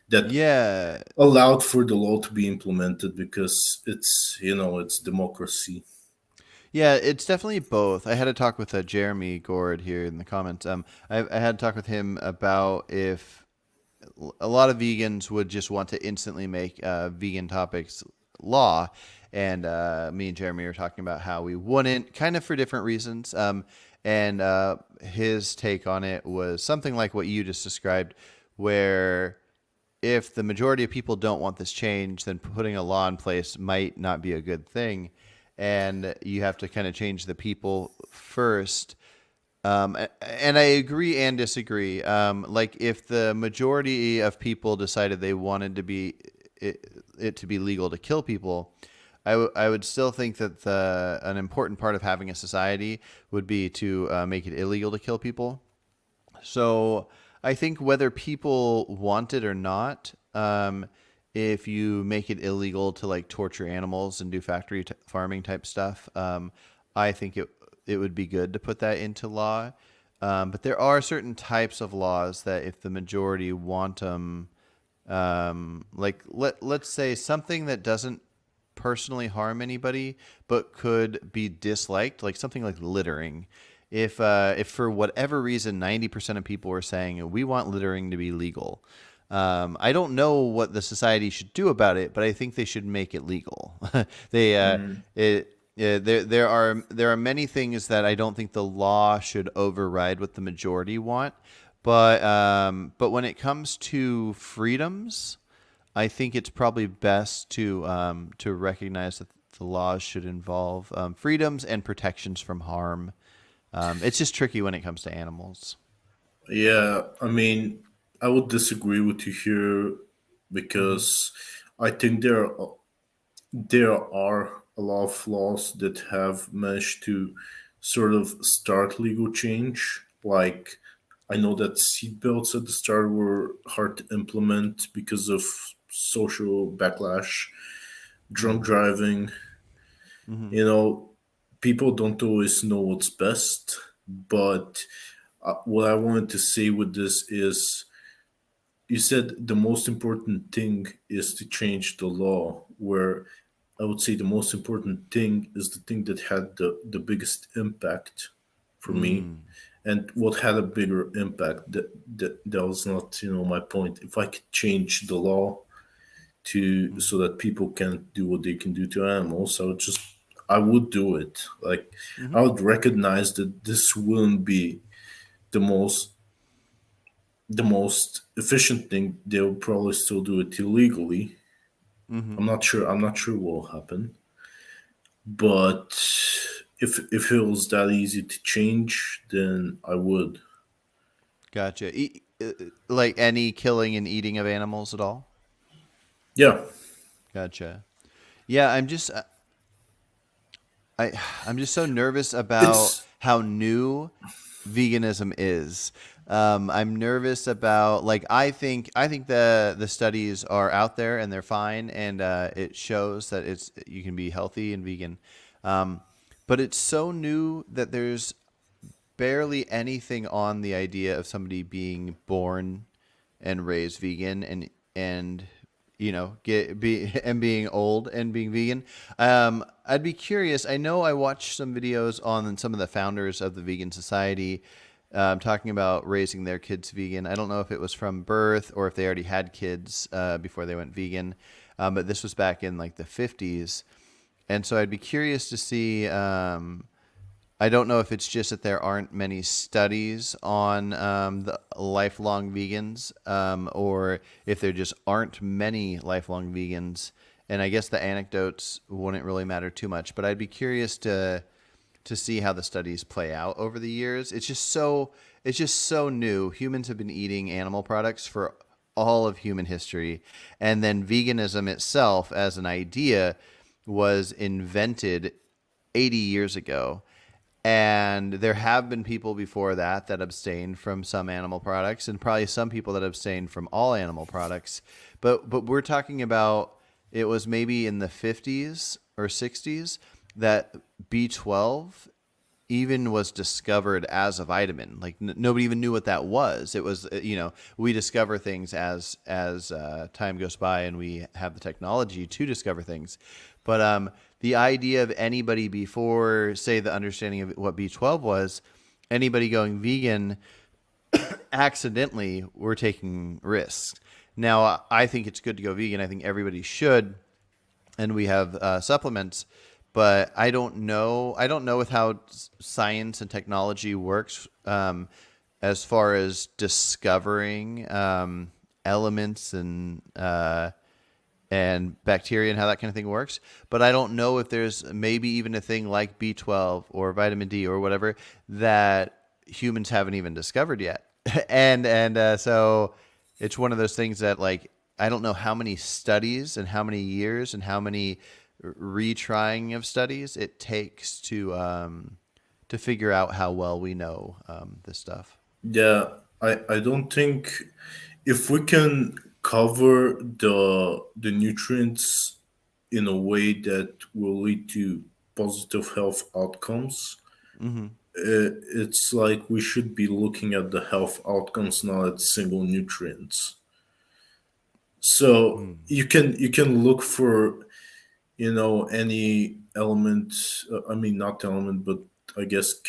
that Yeah. allowed for the law to be implemented because it's democracy. Yeah, it's definitely both. I had a talk with Jeremy Gord here in the comments. I had a talk with him about if a lot of vegans would just want to instantly make vegan topics law. And me and Jeremy were talking about how we wouldn't, kind of for different reasons. And his take on it was something like what you just described, where if the majority of people don't want this change, then putting a law in place might not be a good thing. And you have to kind of change the people first. And I agree and disagree. Like if the majority of people decided they wanted to be it to be legal to kill people, I would still think that an important part of having a society would be to make it illegal to kill people. So I think whether people want it or not, if you make it illegal to like torture animals and do factory farming type stuff, I think it would be good to put that into law. But there are certain types of laws that if the majority want them, like let's say something that doesn't personally harm anybody but could be disliked, like something like littering. If for whatever reason 90% of people are saying we want littering to be legal, I don't know what the society should do about it, but I think they should make it legal. they it yeah, there are many things that I don't think the law should override what the majority want, but when it comes to freedoms, I think it's probably best to recognize that the laws should involve freedoms and protections from harm. It's just tricky when it comes to animals. Yeah, I mean, I would disagree with you here Hmm. because I think there are a lot of laws that have managed to sort of start legal change. Like, I know that seatbelts at the start were hard to implement because of social backlash, drunk Hmm. driving. Hmm. You know, people don't always know what's best. But what I wanted to say with this is you said the most important thing is to change the law, where I would say the most important thing is the thing that had the biggest impact for me. Mm. And what had a bigger impact, that was not, my point. If I could change the law to so Hmm. that people can do what they can do to animals, I would do it. Like, I Hmm. would recognize that this wouldn't be the most the most efficient thing. They'll probably still do it illegally. Hmm. I'm not sure what will happen. But if it was that easy to change, then I would. Gotcha. Like any killing and eating of animals at all? Yeah, Gotcha. Yeah, I I'm just so nervous about it's how new veganism is. I'm nervous about like I think the studies are out there and they're fine and it shows that it's you can be healthy and vegan, um, but it's so new that there's barely anything on the idea of somebody being born and raised vegan and get be and being old and being vegan. I'd be curious. I know I watched some videos on some of the founders of the Vegan Society talking about raising their kids vegan. I don't know if it was from birth or if they already had kids before they went vegan, but this was back in like the 50s, and so I'd be curious to see. I don't know if it's just that there aren't many studies on the lifelong vegans, or if there just aren't many lifelong vegans. And I guess the anecdotes wouldn't really matter too much, but I'd be curious to see how the studies play out over the years. It's just so new. Humans have been eating animal products for all of human history, and then veganism itself as an idea was invented 80 years ago. And there have been people before that that abstained from some animal products, and probably some people that abstained from all animal products. But we're talking about it was maybe in the 50s or 60s that B12 even was discovered as a vitamin. Like nobody even knew what that was. It was we discover things as time goes by and we have the technology to discover things. But the idea of anybody before, say, the understanding of what B12 was, anybody going vegan accidentally were taking risks. Now I think it's good to go vegan. I think everybody should, and we have supplements, but I don't know. I don't know with how science and technology works as far as discovering elements and bacteria and how that kind of thing works. But I don't know if there's maybe even a thing like B12 or vitamin D or whatever that humans haven't even discovered yet. So it's one of those things that like I don't know how many studies and how many years and how many retrying of studies it takes to figure out how well we know this stuff. Yeah, I don't think if we can cover the nutrients in a way that will lead to positive health outcomes, Hmm. it's like we should be looking at the health outcomes, not at single nutrients. So you can look for any element. I mean, not element, but I guess uh,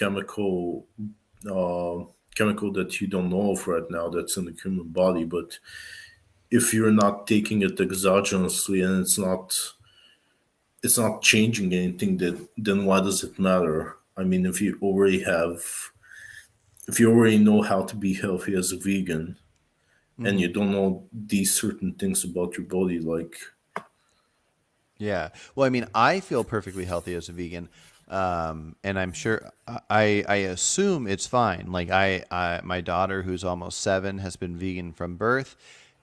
chemical that you don't know of right now that's in the human body. But if you're not taking it exogenously and it's not changing anything, that then why does it matter? I mean, if you already know how to be healthy as a vegan and Hmm. you don't know these certain things about your body, like, Yeah. Well, I mean, I feel perfectly healthy as a vegan, and I'm sure I assume it's fine. Like my daughter, who's almost 7, has been vegan from birth,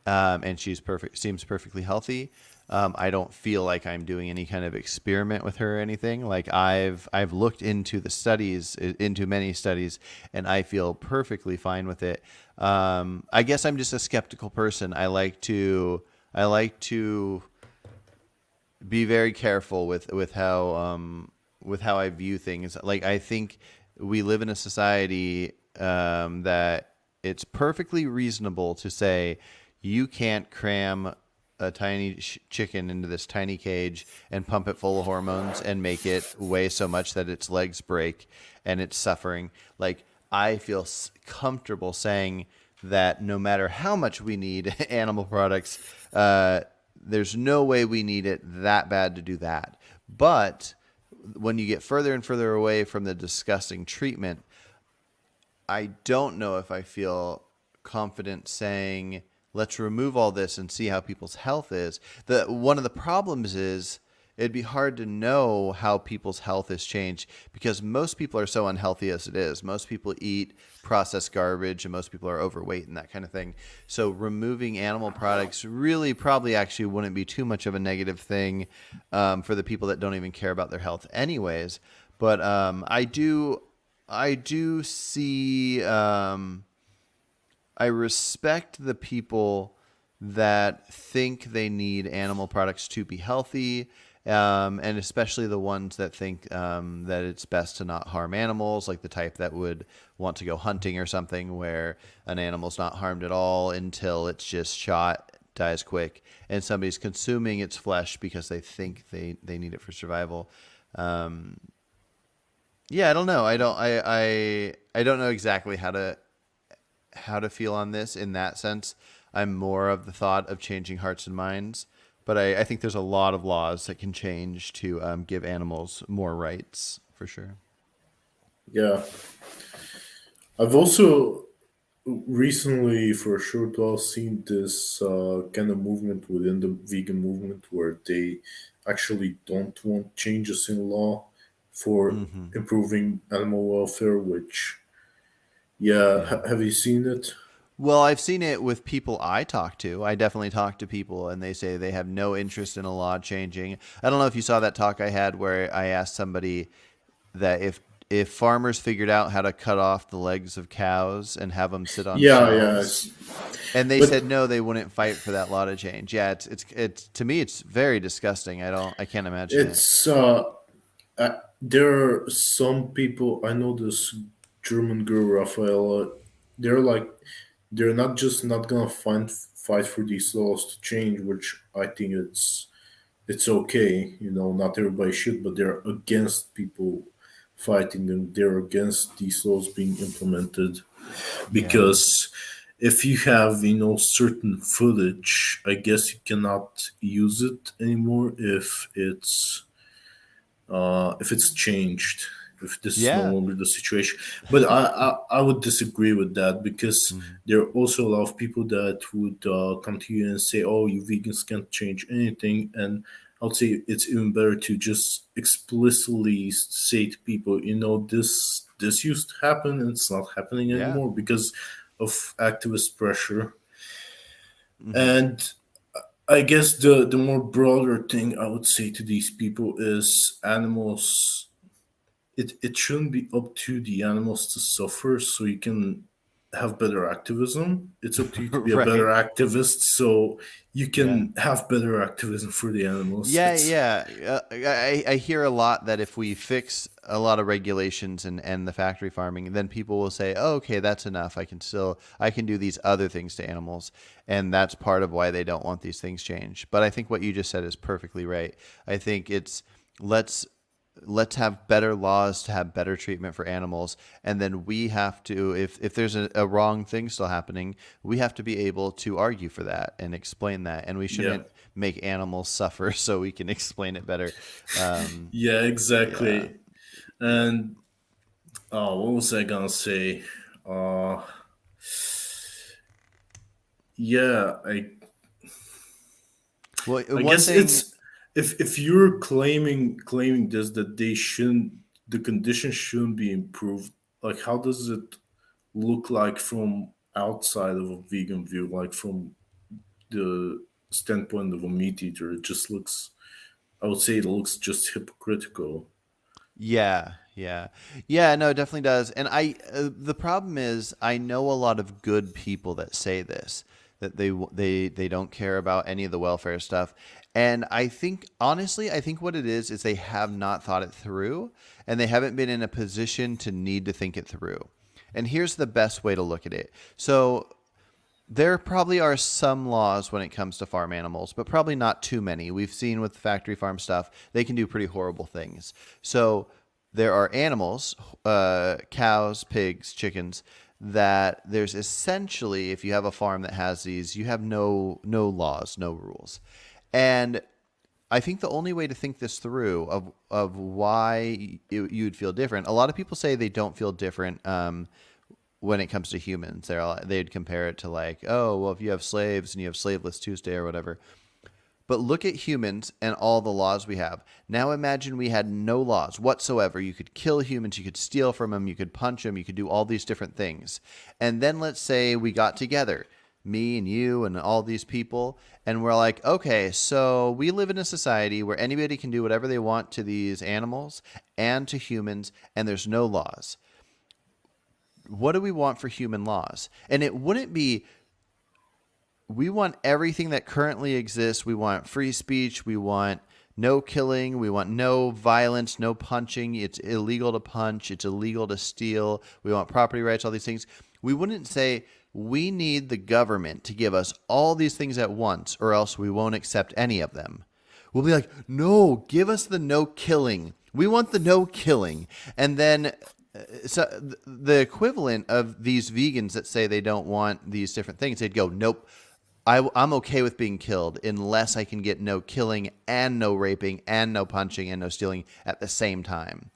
and she's perfect. Seems perfectly healthy. I don't feel like I'm doing any kind of experiment with her or anything. Like I've looked into the studies, into many studies, and I feel perfectly fine with it. I guess I'm just a skeptical person. I like to be very careful with how I view things. Like I think we live in a society that it's perfectly reasonable to say you can't cram a tiny chicken into this tiny cage and pump it full of hormones and make it weigh so much that its legs break and it's suffering. Like I feel comfortable saying that no matter how much we need animal products, there's no way we need it that bad to do that. But when you get further and further away from the disgusting treatment, I don't know if I feel confident saying, let's remove all this and see how people's health is. One of the problems is it'd be hard to know how people's health has changed because most people are so unhealthy as it is. Most people eat processed garbage and most people are overweight and that kind of thing. So removing animal products really probably actually wouldn't be too much of a negative thing for the people that don't even care about their health anyways. But I do see. I respect the people that think they need animal products to be healthy, and especially the ones that think that it's best to not harm animals, like the type that would want to go hunting or something where an animal's not harmed at all until it's just shot, dies quick, and somebody's consuming its flesh because they think they need it for survival. Um, yeah, I don't know. I don't know exactly how to feel on this in that sense. I'm more of the thought of changing hearts and minds, but I think there's a lot of laws that can change to give animals more rights for sure. yeah. I've also recently, for a short while, seen this kind of movement within the vegan movement where they actually don't want changes in law for Hmm. improving animal welfare, which, yeah, Yeah. have you seen it? Well, I've seen it with people I talk to. I definitely talk to people, and they say they have no interest in a law changing. I don't know if you saw that talk I had where I asked somebody that if farmers figured out how to cut off the legs of cows and have them sit on Yeah, shelves, yes. and they But said no, they wouldn't fight for that law to change. Yeah, it's to me it's very disgusting. I can't imagine it. it's there are some people. I know this German girl Rafaela. They're like they're not just not gonna fight for these laws to change, which I think it's okay. Not everybody should, but they're against people fighting them. They're against these laws being implemented Yeah. because if you have certain footage, I guess you cannot use it anymore if it's changed, if this is no Yeah. longer the situation. But I would disagree with that because Mhm. there are also a lot of people that would come to you and say, "Oh, you vegans can't change anything," and I would say it's even better to just explicitly say to people, this used to happen and it's not happening Yeah. anymore because of activist pressure. Hmm. And I guess the more broader thing I would say to these people is animals. It shouldn't be up to the animals to suffer so you can have better activism. It's up to you to be a better Right. activist so you Yeah. can have better activism for the animals. Yeah, It's yeah. I hear a lot that if we fix a lot of regulations and end the factory farming, then people will say, oh, okay, that's enough. I can do these other things to animals. And that's part of why they don't want these things changed. But I think what you just said is perfectly right. I think it's let's let's have better laws to have better treatment for animals, and then we have to, if there's a wrong thing still happening, we have to be able to argue for that and explain that, and we yeah. shouldn't make animals suffer so we can explain it better. Yeah, Yeah. exactly. Yeah. And what was I gonna say? Uh yeah, Well, I one guess thing. it's if you're claiming this that they shouldn't the conditions shouldn't be improved, like how does it look like from outside of a vegan view, like from the standpoint of a meat eater? It just looks, I would say it looks just hypocritical. Yeah, yeah, yeah. No, it definitely does. And the problem is, I know a lot of good people that say this, that they don't care about any of the welfare stuff. And I think, honestly, I think what it is they have not thought it through, and they haven't been in a position to need to think it through. And here's the best way to look at it. So there probably are some laws when it comes to farm animals, but probably not too many. We've seen with the factory farm stuff, they can do pretty horrible things. So there are animals, cows, pigs, chickens, that there's essentially, if you have a farm that has these, you have no laws, no rules. And I think the only way to think this through of why you'd feel different. A lot of people say they don't feel different when it comes to humans. They'd compare it to like, oh, well, if you have slaves and you have slaveless Tuesday or whatever. But look at humans and all the laws we have. Now imagine we had no laws whatsoever. You could kill humans, you could steal from them, you could punch them, you could do all these different things. And then let's say we got together, me and you and all these people, and we're like, okay, so we live in a society where anybody can do whatever they want to these animals and to humans, and there's no laws. What do we want for human laws? And it wouldn't be, we want everything that currently exists. We want free speech. We want no killing. We want no violence, no punching. It's illegal to punch. It's illegal to steal. We want property rights, all these things. We wouldn't say we need the government to give us all these things at once or else we won't accept any of them. We'll be like, no, give us the no killing. We want the no killing. And then so the equivalent of these vegans that say they don't want these different things, they'd go, nope, I'm okay with being killed unless I can get no killing and no raping and no punching and no stealing at the same time.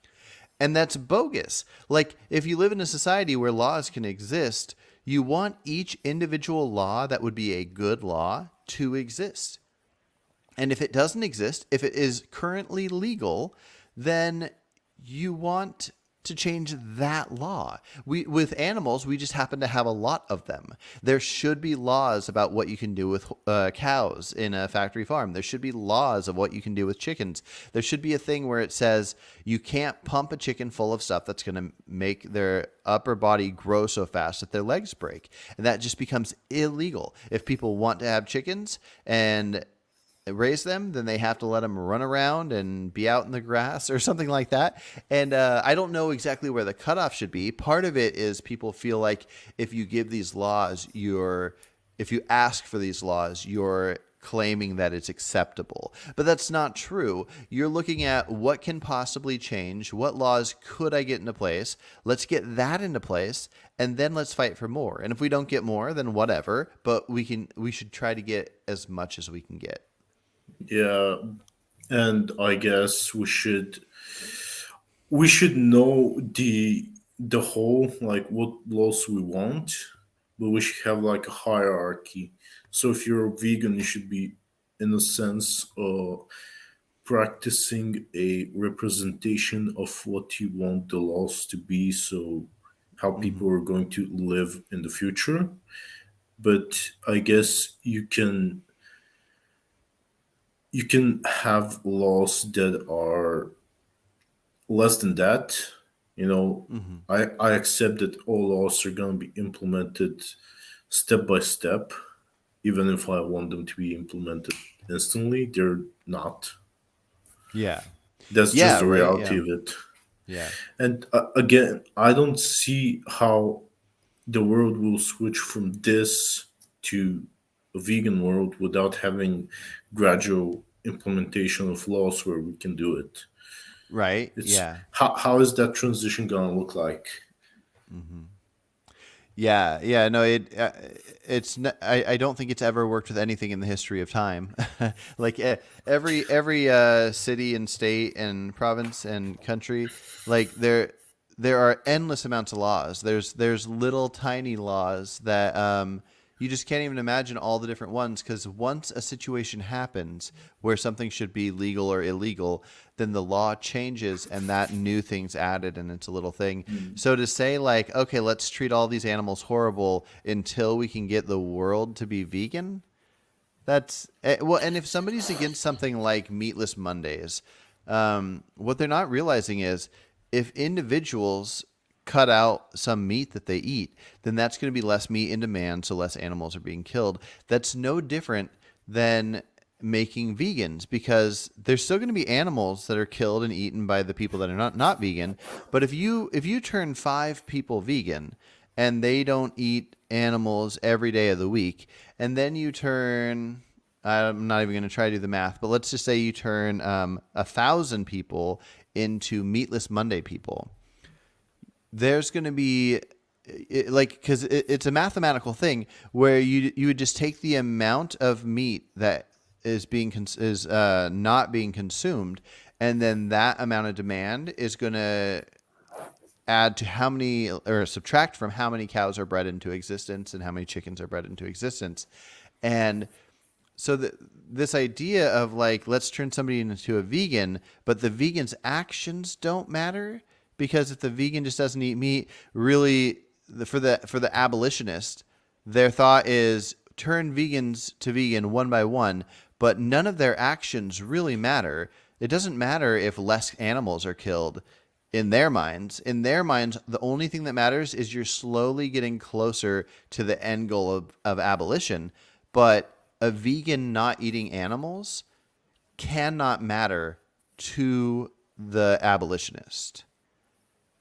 And that's bogus. Like, if you live in a society where laws can exist, you want each individual law that would be a good law to exist. And if it doesn't exist, if it is currently legal, then you want to change that law. We with animals, we just happen to have a lot of them. There should be laws about what you can do with cows in a factory farm. There should be laws of what you can do with chickens. There should be a thing where it says you can't pump a chicken full of stuff that's going to make their upper body grow so fast that their legs break. And that just becomes illegal. If people want to have chickens and raise them, then they have to let them run around and be out in the grass or something like that. And I don't know exactly where the cutoff should be. Part of it is people feel like if you give these laws, if you ask for these laws, you're claiming that it's acceptable. But that's not true. You're looking at what can possibly change, what laws could I get into place? Let's get that into place and then let's fight for more. And if we don't get more, then whatever, but we should try to get as much as we can get. Yeah, and I guess we should know the whole, like what laws we want, but we should have like a hierarchy. So if you're a vegan, you should be, in a sense, practicing a representation of what you want the laws to be, so how Mm-hmm. people are going to live in the future. But I guess you can you can have laws that are less than that. You know, Hmm. I accept that all laws are going to be implemented step by step, even if I want them to be implemented instantly. They're not. Yeah. That's just Yeah. the Right. reality Yeah. of it. Yeah. And again, I don't see how the world will switch from this to a vegan world without having gradual implementation of laws where we can do it. Right. It's Yeah. how is that transition gonna look like? Hmm. Yeah, yeah, no, I don't think it's ever worked with anything in the history of time. Like every city and state and province and country, like there are endless amounts of laws. There's little tiny laws that you just can't even imagine all the different ones, because once a situation happens where something should be legal or illegal, then the law changes and that new thing's added and it's a little thing. So to say like, okay, let's treat all these animals horrible until we can get the world to be vegan, that's well, and if somebody's against something like Meatless Mondays, what they're not realizing is if individuals cut out some meat that they eat, then that's going to be less meat in demand, so less animals are being killed. That's no different than making vegans, because there's still going to be animals that are killed and eaten by the people that are not vegan. But if you turn 5 people vegan and they don't eat animals every day of the week, and then you turn, I'm not even going to try to do the math, but let's just say you turn 1,000 people into Meatless Monday people, there's going to be like, because it's a mathematical thing where you would just take the amount of meat that is not being consumed, and then that amount of demand is going to add to how many, or subtract from how many cows are bred into existence and how many chickens are bred into existence. And so this idea of like, let's turn somebody into a vegan, but the vegan's actions don't matter, because if the vegan just doesn't eat meat, really, for the abolitionist, their thought is turn vegans to vegan one by one, but none of their actions really matter. It doesn't matter if less animals are killed in their minds. In their minds, the only thing that matters is you're slowly getting closer to the end goal of abolition. But a vegan not eating animals cannot matter to the abolitionist,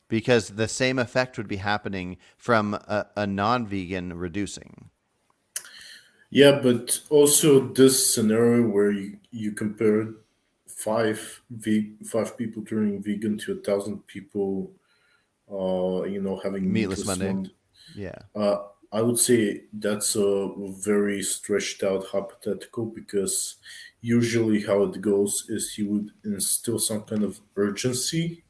because the same effect would be happening from a non-vegan reducing. Yeah, but also this scenario where you compare five people turning vegan to 1,000 people, having Meatless meatless Monday. Monday. Yeah. Uh, I would say that's a very stretched out hypothetical, because usually how it goes is you would instill some kind of urgency,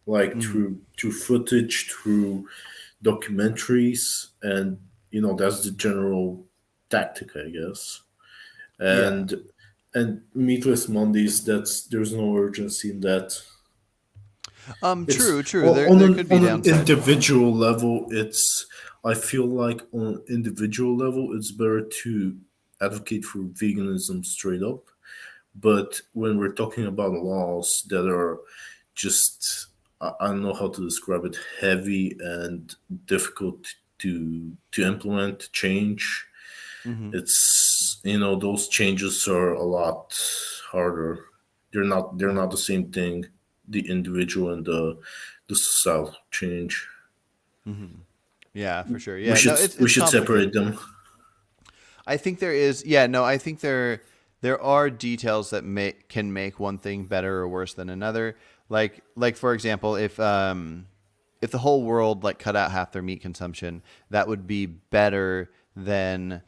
like Mm-hmm. through footage, through documentaries, and that's the general tactic, I guess. Yeah. And meatless Mondays, that's there's no urgency in that. It's True, true. There on could be on an downsides. individual level. It's I feel like on an individual level, it's better to advocate for veganism straight up. But when we're talking about laws that are just I don't know how to describe it, heavy and difficult to implement, to change. Mm-hmm. It's those changes are a lot harder. They're not the same thing. The individual and the societal change. Mm-hmm. Yeah, for sure. We Yeah, no, should it's we it's should separate complicated. them. I think there is. Yeah, no, I think there are details that can make one thing better or worse than another. Like for example, if the whole world like cut out half their meat consumption, that would be better than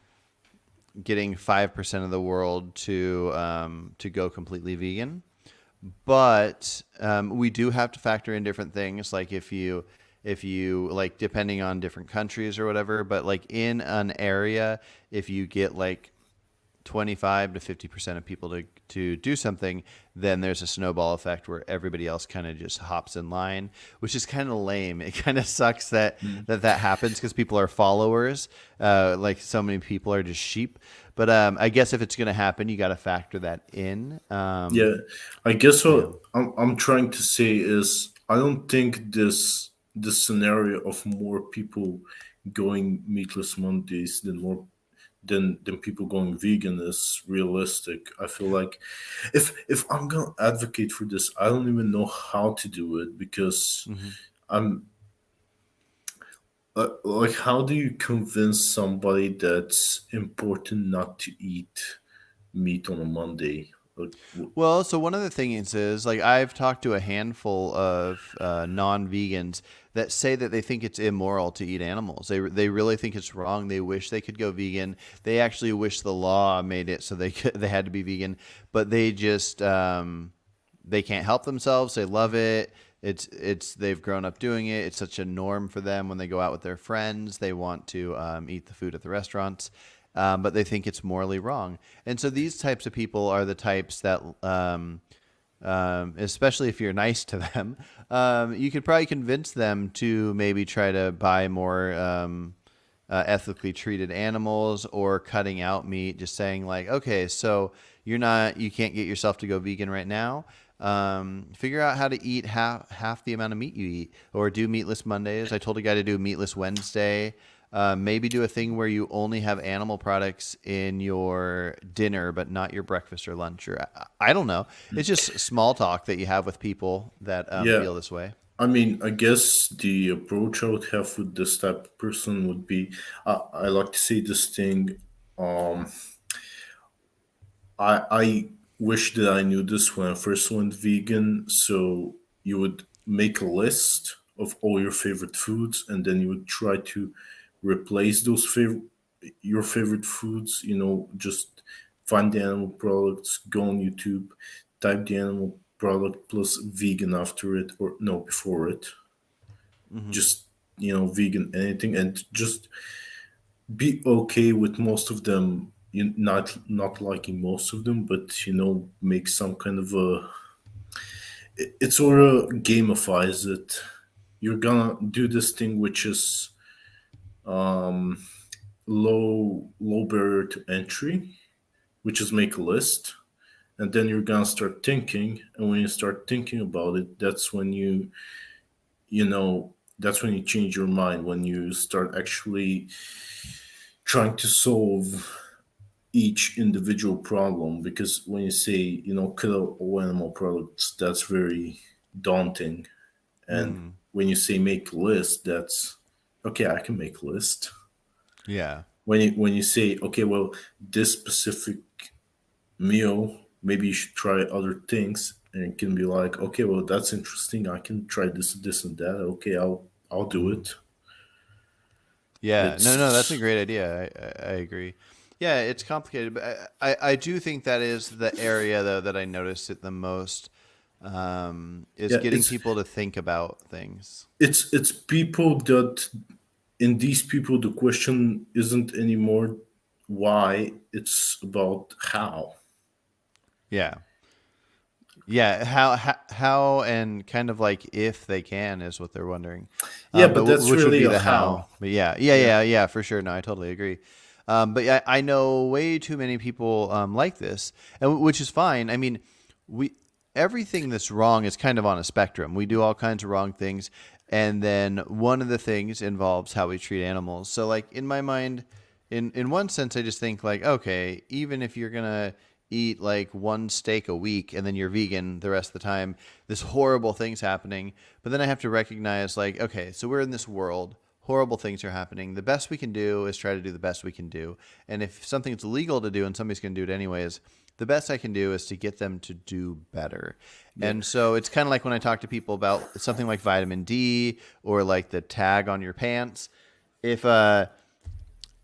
getting 5% of the world to go completely vegan. But we do have to factor in different things, like if you like, depending on different countries or whatever. But like in an area, if you get like 25 to 50% of people to do something, then there's a snowball effect where everybody else kind of just hops in line, which is kind of lame. It kind of sucks that happens because people are followers. Like so many people are just sheep. But I guess if it's going to happen, you got to factor that in. Yeah, I guess Yeah. what I'm trying to say is I don't think this scenario of more people going meatless Mondays than people going vegan is realistic. I feel like if I'm gonna advocate for this, I don't even know how to do it because Hmm. I'm like, how do you convince somebody that's important not to eat meat on a Monday? Like, Well, so one of the things is like I've talked to a handful of non-vegans that say that they think it's immoral to eat animals. They really think it's wrong. They wish they could go vegan. They actually wish the law made it so they had to be vegan, but they can't help themselves. They love it. It's they've grown up doing it. It's such a norm for them when they go out with their friends. They want to eat the food at the restaurants, but they think it's morally wrong. And so these types of people are the types that, especially if you're nice to them, you could probably convince them to maybe try to buy more ethically treated animals or cutting out meat. Just saying like, okay, so you can't get yourself to go vegan right now. Figure out how to eat half the amount of meat you eat, or do meatless Mondays. I told a guy to do meatless Wednesday. Maybe do a thing where you only have animal products in your dinner, but not your breakfast or lunch. Or I don't know. It's just small talk that you have with people that yeah, feel this way. I mean, I guess the approach I would have with this type of person would be, I like to say this thing. Um, I wish that I knew this when I first went vegan. So you would make a list of all your favorite foods, and then you would try to replace your favorite foods. You know, just find the animal products, go on YouTube, type the animal product plus vegan after it, or no, before it. Hmm. Just, vegan anything, and just be okay with most of them. You not liking most of them, but make some kind of a, it sort of gamifies it. You're gonna do this thing which is low barrier to entry, which is make a list, and then you're gonna start thinking, and when you start thinking about it, that's when you change your mind, when you start actually trying to solve each individual problem. Because when you say, kill all animal products, that's very daunting. And Hmm. when you say make a list, that's okay, I can make a list. Yeah. When you say, okay, well, this specific meal, maybe you should try other things, and it can be like, okay, well, that's interesting, I can try this and that. Okay, I'll do Hmm. it. Yeah, no, that's a It's great idea. I agree. Yeah, it's complicated, but I do think that is the area though that I noticed it the most, is yeah, getting it's people to think about things. it's people that, in these people, the question isn't anymore why, it's about how. Yeah, yeah. How and kind of like if they can is what they're wondering, Yeah, but but that's which would really be a the how. how. But yeah, Yeah. yeah, for sure. No, I totally agree. But yeah, I know way too many people like this, and which is fine. I mean, we everything that's wrong is kind of on a spectrum. We do all kinds of wrong things, and then one of the things involves how we treat animals. So, like in my mind, in one sense, I just think like, okay, even if you're gonna eat like one steak a week and then you're vegan the rest of the time, this horrible thing's happening. But then I have to recognize like, okay, so we're in this world, horrible things are happening. The best we can do is try to do the best we can do. And if something's illegal to do and somebody's going to do it anyways, the best I can do is to get them to do better. Yeah. And so it's kind of like when I talk to people about something like vitamin D or like the tag on your pants. If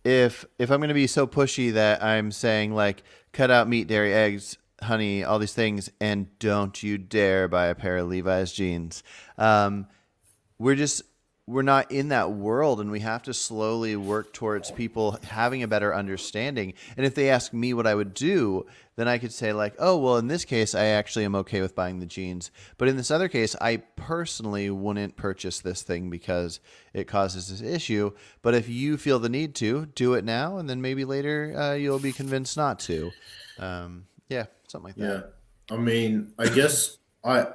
if I'm going to be so pushy that I'm saying like cut out meat, dairy, eggs, honey, all these things, and don't you dare buy a pair of Levi's jeans. Um, we're just we're not in that world, and we have to slowly work towards people having a better understanding. And if they ask me what I would do, then I could say like, oh, well, in this case, I actually am okay with buying the jeans. But in this other case, I personally wouldn't purchase this thing because it causes this issue. But if you feel the need to, do it now, and then maybe later you'll be convinced not to. Yeah, something like Yeah. that. I mean, I guess I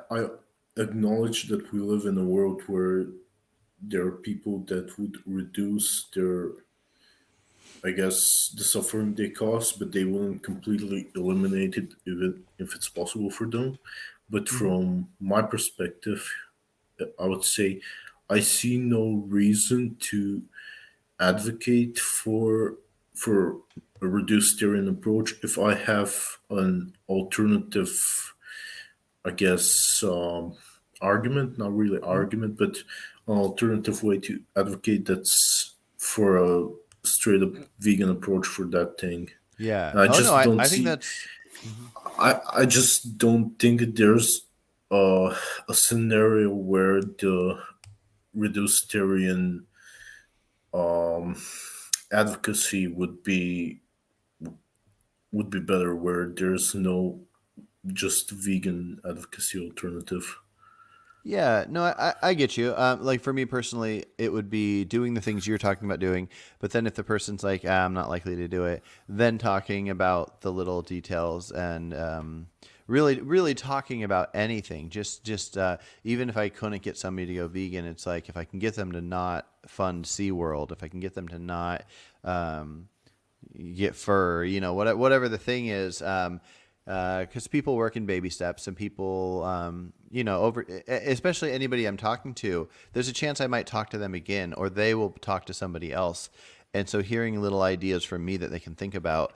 acknowledge that we live in a world where there are people that would reduce their, I guess, the suffering they cause, but they wouldn't completely eliminate it if it's possible for them. But Hmm. from my perspective, I would say I see no reason to advocate for a reduced steering approach if I have an alternative, I guess, argument, not really argument, but an alternative way to advocate that's for a straight up vegan approach for that thing. Yeah. And I Oh no, just I, don't I think see, that's. Mhm. I just don't think there's a scenario where the reducitarian um, advocacy would be better where there's no just vegan advocacy alternative. Yeah, no, I get you. Like for me personally, it would be doing the things you're talking about doing. But then if the person's like, I'm not likely to do it, then talking about the little details and really, really talking about anything. Just even if I couldn't get somebody to go vegan, it's like if I can get them to not fund SeaWorld, if I can get them to not um, get fur, whatever the thing is. Because people work in baby steps, and people, especially anybody I'm talking to, there's a chance I might talk to them again, or they will talk to somebody else. And so, hearing little ideas from me that they can think about.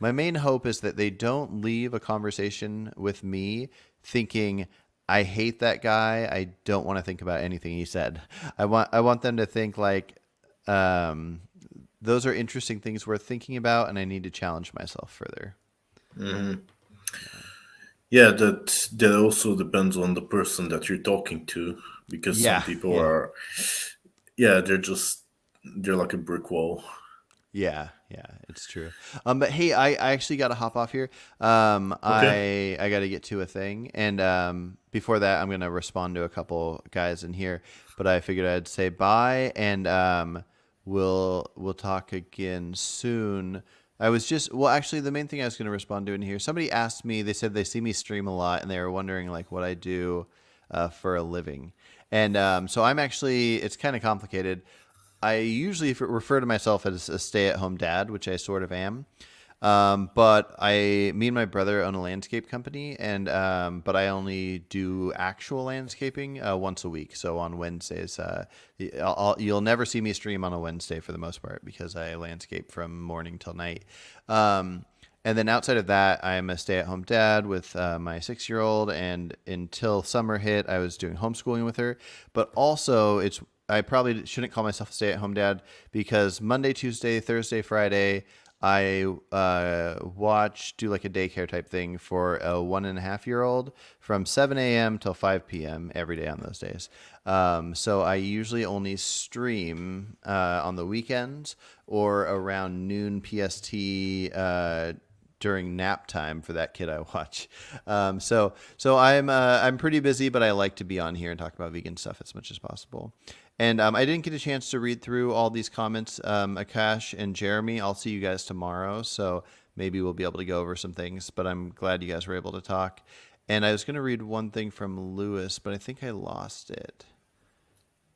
My main hope is that they don't leave a conversation with me thinking, I hate that guy. I don't want to think about anything he said. I want them to think like, um, those are interesting things worth thinking about, and I need to challenge myself further. Yeah, that also depends on the person that you're talking to, because some Yeah, people yeah, are, yeah, they're like a brick wall. yeah. It's true. But hey, I actually got to hop off here. Okay. I got to get to a thing, and before that, I'm gonna respond to a couple guys in here. But I figured I'd say bye, and we'll talk again soon. I was just well, actually, the main thing I was gonna respond to in here. Somebody asked me. They said they see me stream a lot, and they were wondering like what I do for a living. And so I'm actually, it's kind of complicated. I usually refer to myself as a stay-at-home dad, which I sort of am. But me and my brother own a landscape company, and but I only do actual landscaping once a week. So on Wednesdays, you'll never see me stream on a Wednesday for the most part because I landscape from morning till night. And then outside of that, I'm a stay-at-home dad with my 6-year-old, and until summer hit, I was doing homeschooling with her. But also, I probably shouldn't call myself a stay-at-home dad because Monday, Tuesday, Thursday, Friday, I do like a daycare type thing for a 1.5-year-old from 7 a.m. till 5 p.m. every day on those days. So I usually only stream on the weekends or around noon PST during nap time for that kid I watch. So I'm pretty busy, but I like to be on here and talk about vegan stuff as much as possible. And I didn't get a chance to read through all these comments. Akash and Jeremy, I'll see you guys tomorrow. So maybe we'll be able to go over some things, but I'm glad you guys were able to talk. And I was going to read one thing from Lewis, but I think I lost it.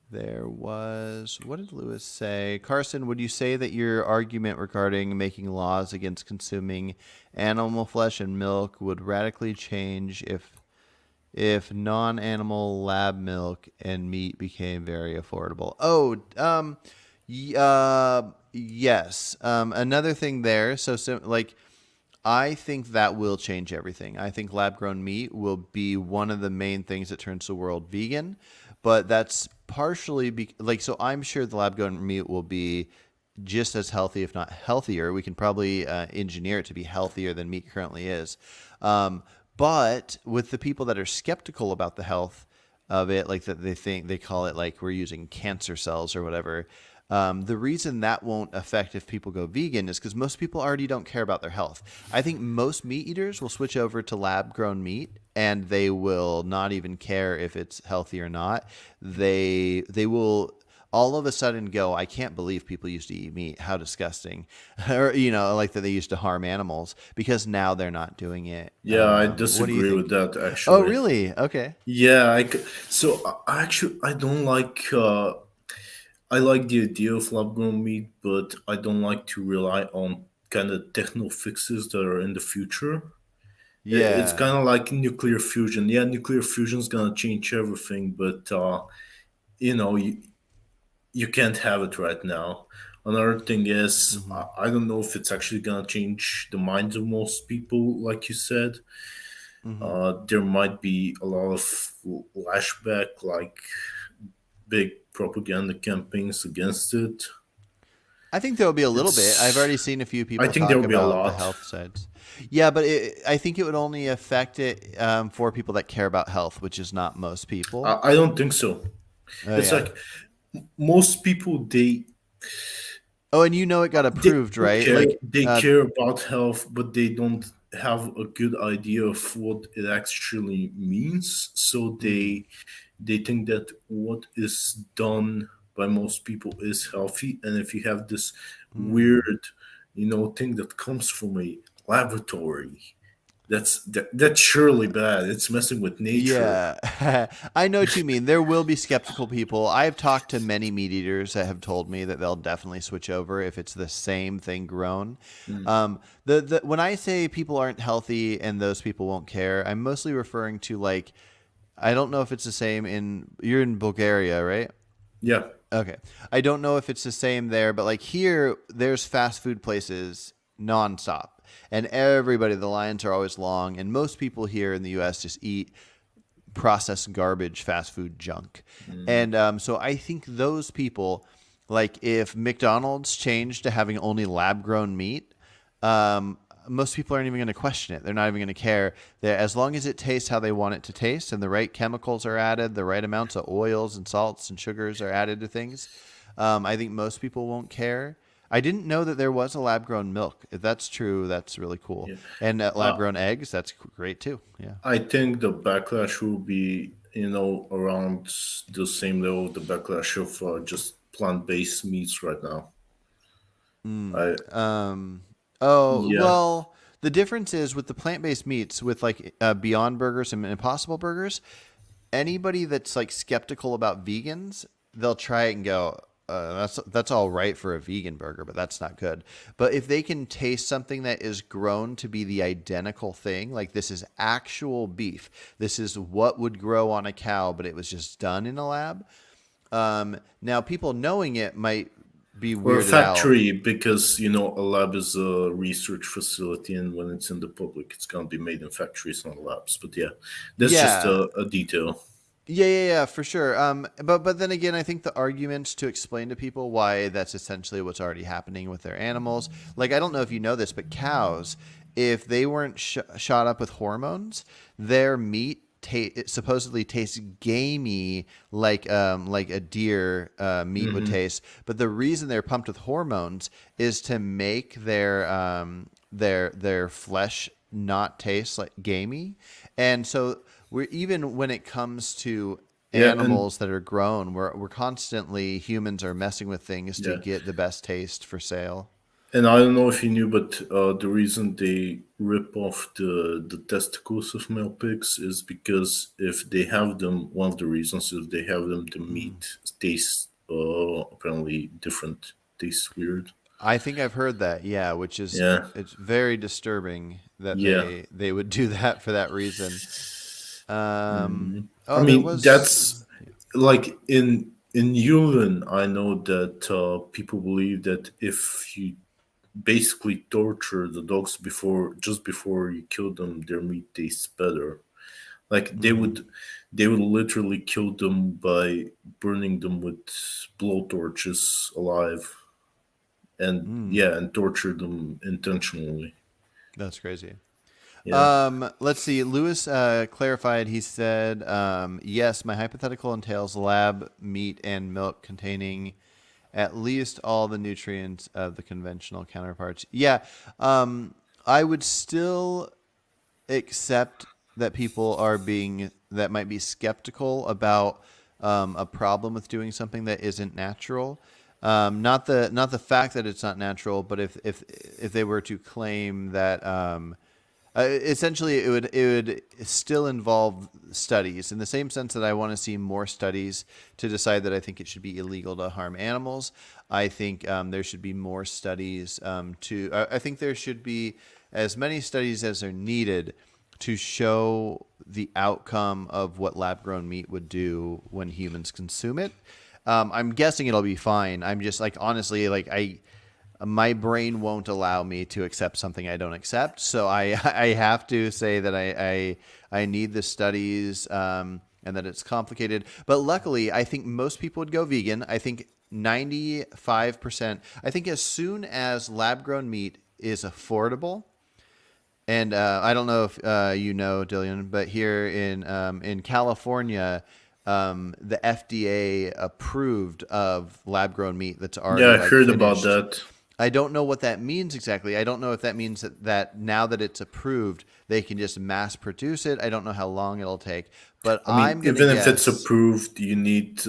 What did Lewis say? Carson, would you say that your argument regarding making laws against consuming animal flesh and milk would radically change if non-animal lab milk and meat became very affordable? Oh, yes. Another thing there. So like, I think that will change everything. I think lab-grown meat will be one of the main things that turns the world vegan, but that's partially so I'm sure the lab-grown meat will be just as healthy, if not healthier. We can probably engineer it to be healthier than meat currently is. But with the people that are skeptical about the health, of it, like that they think they call it like we're using cancer cells or whatever. The reason that won't affect if people go vegan is because most people already don't care about their health. I think most meat eaters will switch over to lab grown meat and they will not even care if it's healthy or not. They will all of a sudden go, I can't believe people used to eat meat. How disgusting. Or, like that they used to harm animals because now they're not doing it. Yeah, I What do you disagree with think? that Oh, actually. really? Okay. Yeah, so actually I don't like. I like the idea of lab grown meat, but I don't like to rely on kind of techno fixes that are in the future. It's Yeah. kind of like nuclear fusion. Yeah, nuclear fusion is gonna change everything, but you know, you can't have it right now. Another thing is, Hmm. I don't know if it's actually gonna change the minds of most people, like you said. Hmm. There might be a lot of lashback, like big propaganda campaigns against it. I think there will be a little bit. I've It's, already seen a few I people think there talk will be a about the lot. health sides. Yeah, but I think it would only affect it for people that care about health, which is not most people. I don't think so. Oh, It's yeah. like most people Oh, and it got they approved, do right? care Like, they care about health, but they don't have a good idea of what it actually means. So mhm. they think that what is done by most people is healthy, and if you have this Mm. weird, thing that comes from a laboratory, that's surely bad. It's messing with nature. Yeah, I know what you mean. There will be skeptical people. I've talked to many meat eaters that have told me that they'll definitely switch over if it's the same thing grown. Mm. When I say people aren't healthy and those people won't care, I'm mostly referring to like I don't know if it's the same you're in Bulgaria, right? Yeah. Okay. I don't know if it's the same there, but like here, there's fast food places nonstop. And everybody, the lines are always long. And most people here in the US just eat processed garbage, fast food junk. Mm. And so I think those people, like if McDonald's changed to having only lab grown meat, most people aren't even going to question it. They're not even going to care. As long as it tastes how they want it to taste and the right chemicals are added, the right amounts of oils and salts and sugars are added to things, I think most people won't care. I didn't know that there was a lab grown milk. If that's true, that's really cool. Yeah. And lab Uh, grown eggs, that's great too. Yeah. I think the backlash will be, around the same level of the backlash of just plant-based meats right now. Mm. I Oh, Yeah, well, the difference is with the plant-based meats, with like Beyond Burgers and Impossible Burgers, anybody that's like skeptical about vegans, they'll try it and go, that's all right for a vegan burger, but that's not good. But if they can taste something that is grown to be the identical thing, like this is actual beef, this is what would grow on a cow, but it was just done in a lab. Now, people knowing it might be or a weirded out. factory, because a lab is a research facility, and when it's in the public, it's gonna be made in factories, not labs. But yeah, that's just Yeah, a detail. yeah, for sure. But then again, I think the arguments to explain to people why that's essentially what's already happening with their animals. Like, I don't know if you know this, but cows, if they weren't shot up with hormones, their meat it supposedly tastes gamey like a deer meat would Hmm. taste. But the reason they're pumped with hormones is to make their flesh not taste like gamey, and so we're even when it comes to Yeah, and animals that are grown, we're constantly humans are messing with things to yeah, get the best taste for sale. and I don't know if you knew, but the reason they rip off the testicles of male pigs is because if they have them, one of the reasons is if they have them, the Mm. meat tastes apparently different, tastes weird. I think I've heard that, yeah, which is Yeah, it's very disturbing that yeah. they would do that for that reason. I There mean, was that's like in Yulin. I know that people believe that if you basically torture the dogs before you kill them, their meat tastes better. Like mm, they would literally kill them by burning them with blow torches alive, and mm, yeah, and torture them intentionally. that's crazy. Yeah. Let's see. Lewis clarified. He said, yes, my hypothetical entails lab meat and milk containing at least all the nutrients of the conventional counterparts. Yeah. I would still accept that people are being that might be skeptical about a problem with doing something that isn't natural. Not the fact that it's not natural, but if they were to claim that essentially it would still involve studies in the same sense that I want to see more studies to decide that I think it should be illegal to harm animals. I think there should be more studies I think there should be as many studies as are needed to show the outcome of what lab grown meat would do when humans consume it. I'm guessing it'll be fine. I'm just like honestly like I my brain won't allow me to accept something I don't accept. So I I have to say that I need the studies and that it's complicated. But luckily, I think most people would go vegan. I think 95%. I think as soon as lab grown meat is affordable, and I don't know if you know, Dillian, but here in California, the FDA approved of lab grown meat that's Yeah, already I like heard about finished. that. I don't know what that means exactly. I don't know if that means that now that it's approved, they can just mass produce it. I don't know how long it'll take, but I mean, I'm going to even if it's guess. approved, you need,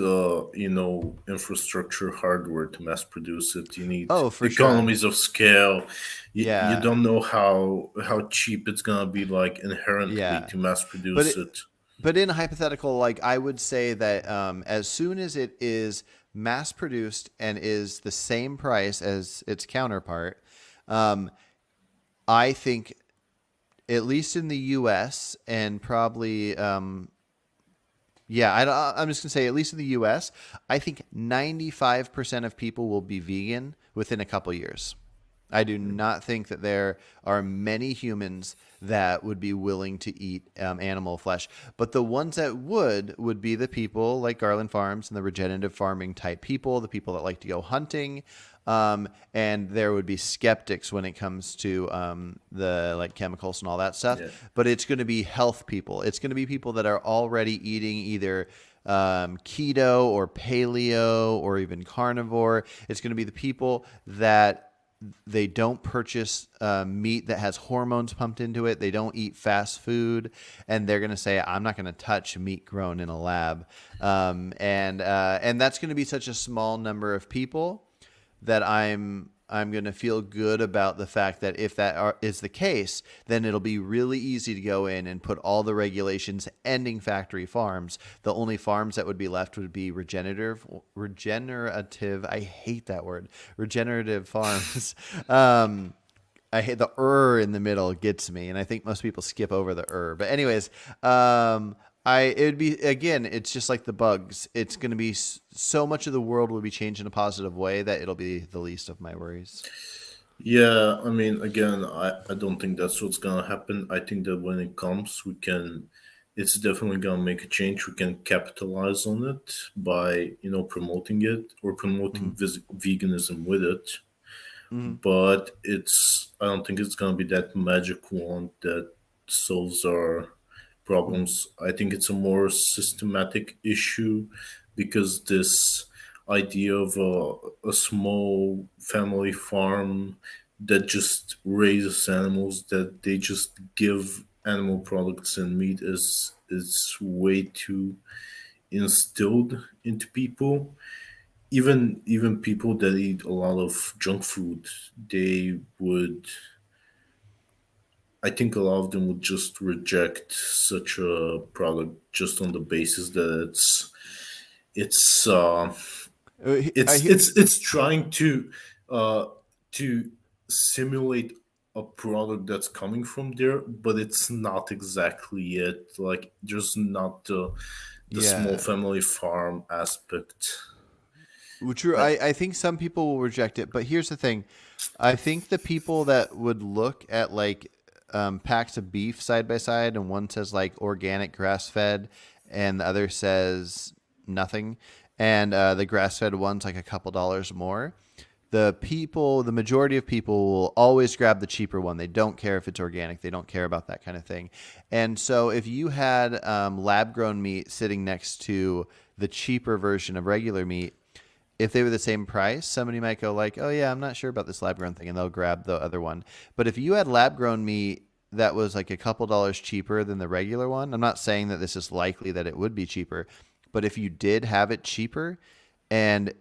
infrastructure, hardware to mass produce it. You need Oh, for sure. economies of scale. You Yeah. don't know how cheap it's gonna be, like inherently, Yeah. to mass But produce it, it. but in a hypothetical, like I would say that as soon as it is mass produced and is the same price as its counterpart, um, I think at least in the U.S. and probably yeah, I'm just gonna say at least in the U.S. I think 95% of people will be vegan within a couple years. I do not think that there are many humans that would be willing to eat animal flesh, but the ones that would be the people like Garland Farms and the regenerative farming type people, the people that like to go hunting, and there would be skeptics when it comes to the like chemicals and all that stuff. Yeah. But it's going to be health people. It's going to be people that are already eating either keto or paleo or even carnivore. It's going to be the people that they don't purchase meat that has hormones pumped into it. They don't eat fast food, and they're going to say, "I'm not going to touch meat grown in a lab." And that's going to be such a small number of people that I'm going to feel good about the fact that if is the case, then it'll be really easy to go in and put all the regulations ending factory farms. The only farms that would be left would be regenerative. I hate that word. Regenerative farms. I hate the in the middle gets me, and I think most people skip over the But anyways, it would be again. It's just like the bugs. It's going to be so much of the world will be changed in a positive way that it'll be the least of my worries. Yeah, I mean, again, I don't think that's what's gonna happen. I think that when it comes, it's definitely gonna make a change. We can capitalize on it by, promoting it or promoting Mm-hmm. veganism with it. Mm-hmm. But I don't think it's gonna be that magic wand that solves our Mm-hmm. problems. I think it's a more systematic issue because this idea of a small family farm that just raises animals, that they just give animal products and meat, is way too instilled into people. Even people that eat a lot of junk food, they would I think a lot of them would just reject such a product just on the basis that it's uh, I it's hear, it's it's trying uh, to simulate a product that's coming from there, but it's not exactly it. Like, there's not the small yeah. family farm aspect. Well, true. I, I think some people will reject it, but here's the thing. I think the people that would look at like packs of beef side by side, and one says like organic grass fed, and the other says nothing, and the grass fed one's like a couple dollars more. the majority of people will always grab the cheaper one. They don't care if it's organic. They don't care about that kind of thing. And so if you had lab grown meat sitting next to the cheaper version of regular meat, if they were the same price, somebody might go like, oh yeah, I'm not sure about this lab grown thing, and they'll grab the other one. But if you had lab grown meat that was like a couple dollars cheaper than the regular one, I'm not saying that this is likely that it would be cheaper, but if you did have it cheaper, and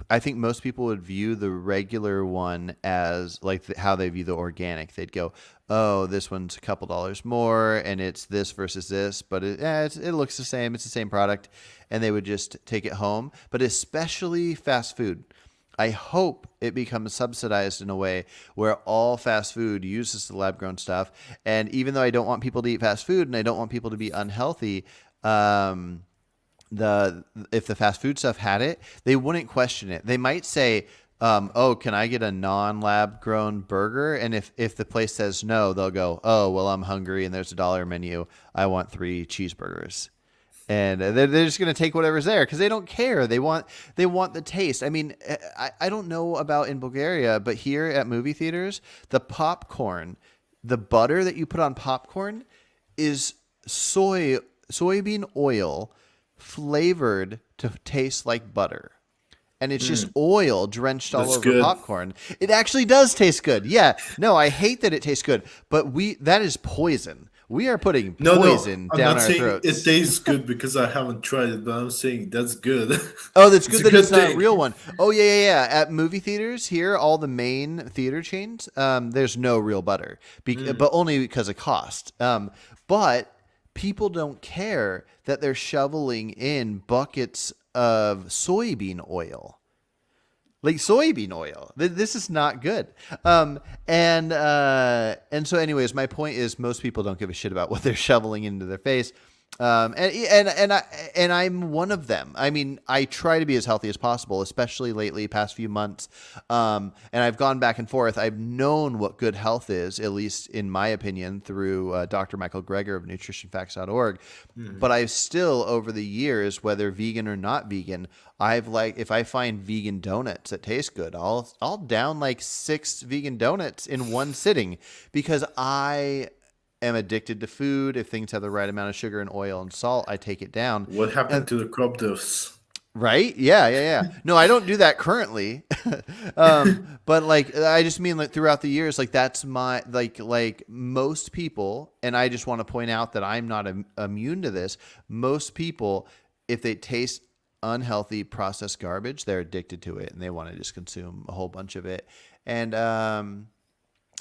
I think most people would view the regular one as like how they view the organic. They'd go, oh, this one's a couple dollars more and it's this versus this, but it looks the same. It's the same product. And they would just take it home. But especially fast food. I hope it becomes subsidized in a way where all fast food uses the lab grown stuff. And even though I don't want people to eat fast food and I don't want people to be unhealthy, if the fast food stuff had it, they wouldn't question it. They might say, oh, can I get a non-lab grown burger? And if the place says no, they'll go, oh, well, I'm hungry and there's $1 menu. I want 3 cheeseburgers. And they're just going to take whatever's there because they don't care. They want the taste. I mean, I don't know about in Bulgaria, but here at movie theaters, the popcorn, the butter that you put on popcorn is soybean oil flavored to taste like butter. And it's just oil drenched all over good. popcorn. It actually does taste good. Yeah. No, I hate that it tastes good, but that is poison. We are putting poison down our throats. It tastes good because I haven't tried it, but I'm saying that's good. Oh, that's good that it's not a real one. Oh, yeah. At movie theaters here, all the main theater chains, there's no real butter, but only because of cost. But people don't care that they're shoveling in buckets of soybean oil. Like soybean oil. This is not good. And so anyways, my point is most people don't give a shit about what they're shoveling into their face. And I'm one of them. I mean, I try to be as healthy as possible, especially lately, past few months. And I've gone back and forth. I've known what good health is, at least in my opinion, through Dr. Michael Greger of nutritionfacts.org. But I've still, over the years, whether vegan or not vegan, if I find vegan donuts that taste good, I'll down like 6 vegan donuts in one sitting because I am addicted to food. If things have the right amount of sugar and oil and salt, I take it down. What happened to the crop dose? Right? Yeah. No, I don't do that currently. But like, I just mean like throughout the years, like that's my, like most people, and I just want to point out that I'm not immune to this. Most people, if they taste unhealthy processed garbage, they're addicted to it and they want to just consume a whole bunch of it. And,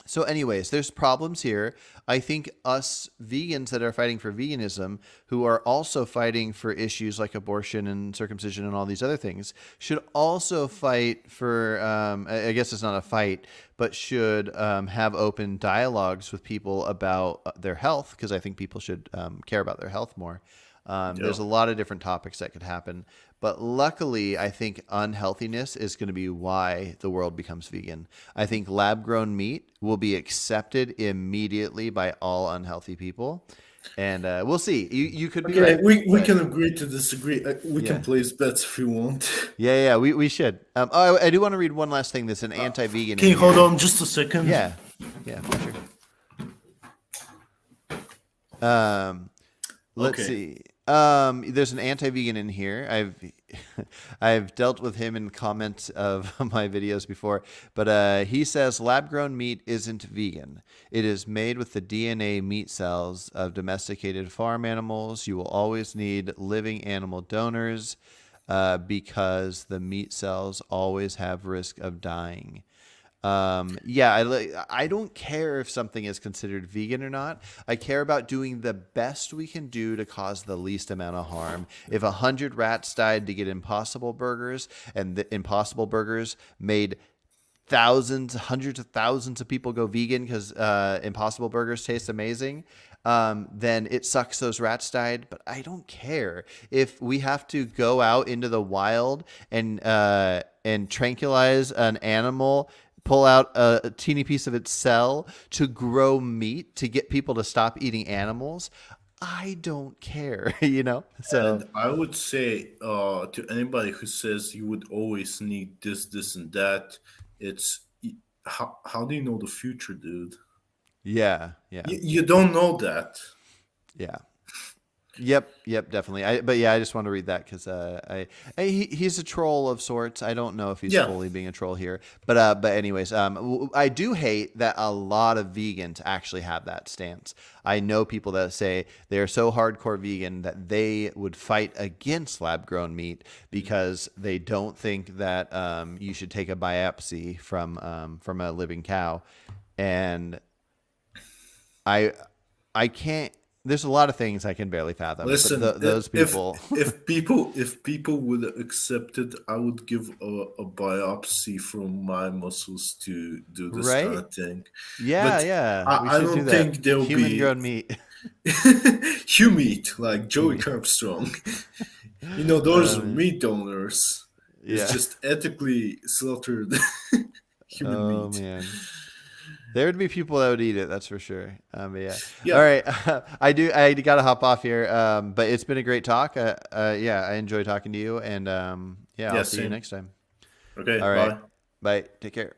so anyways, there's problems here. I think us vegans that are fighting for veganism, who are also fighting for issues like abortion and circumcision and all these other things, should also fight for, I guess it's not a fight, but should have open dialogues with people about their health, because I think people should care about their health more. There's a lot of different topics that could happen. But luckily, I think unhealthiness is going to be why the world becomes vegan. I think lab-grown meat will be accepted immediately by all unhealthy people. And we'll see. You could be right. We can agree to disagree. We can place bets if you want. Yeah, we should. I do want to read one last thing that's an anti-vegan. Can you hold on just a second? Yeah, for sure. Let's see. There's an anti-vegan in here. I've dealt with him in comments of my videos before, but he says lab-grown meat isn't vegan. It is made with the DNA meat cells of domesticated farm animals. You will always need living animal donors because the meat cells always have risk of dying. I don't care if something is considered vegan or not. I care about doing the best we can do to cause the least amount of harm. If 100 rats died to get Impossible Burgers, and the Impossible Burgers made hundreds of thousands of people go vegan because Impossible Burgers taste amazing, then it sucks those rats died. But I don't care if we have to go out into the wild and tranquilize an animal, pull out a teeny piece of its cell to grow meat to get people to stop eating animals. I don't care, you know? So, And I would say to anybody who says you would always need this, this, and that, it's how do you know the future, dude? yeah, yeah, You don't know that. yeah. Yep, definitely. But yeah, I just want to read that because he's a troll of sorts. I don't know if he's Yeah. fully being a troll here, but anyways, I do hate that a lot of vegans actually have that stance. I know people that say they are so hardcore vegan that they would fight against lab grown meat because they don't think that you should take a biopsy from a living cow, and I I can't. There's a lot of things I can barely fathom, but Listen, those people, if people would accept it, I would give a biopsy from my muscles to do this kind right? of thing. Yeah, But yeah. We I should do don't that. think there'll Human be grown meat. humid like Joey Human. Armstrong. You know, those Oh are man. meat donors. It's Yeah. just ethically slaughtered human Oh meat. man. There would be people that would eat it. That's for sure. But yeah. All Yeah, right. I gotta hop off here. But it's been a great talk. Yeah, I enjoy talking to you, and yeah, yeah, I'll see you same. next time. Okay, All right. bye. Bye. Take care.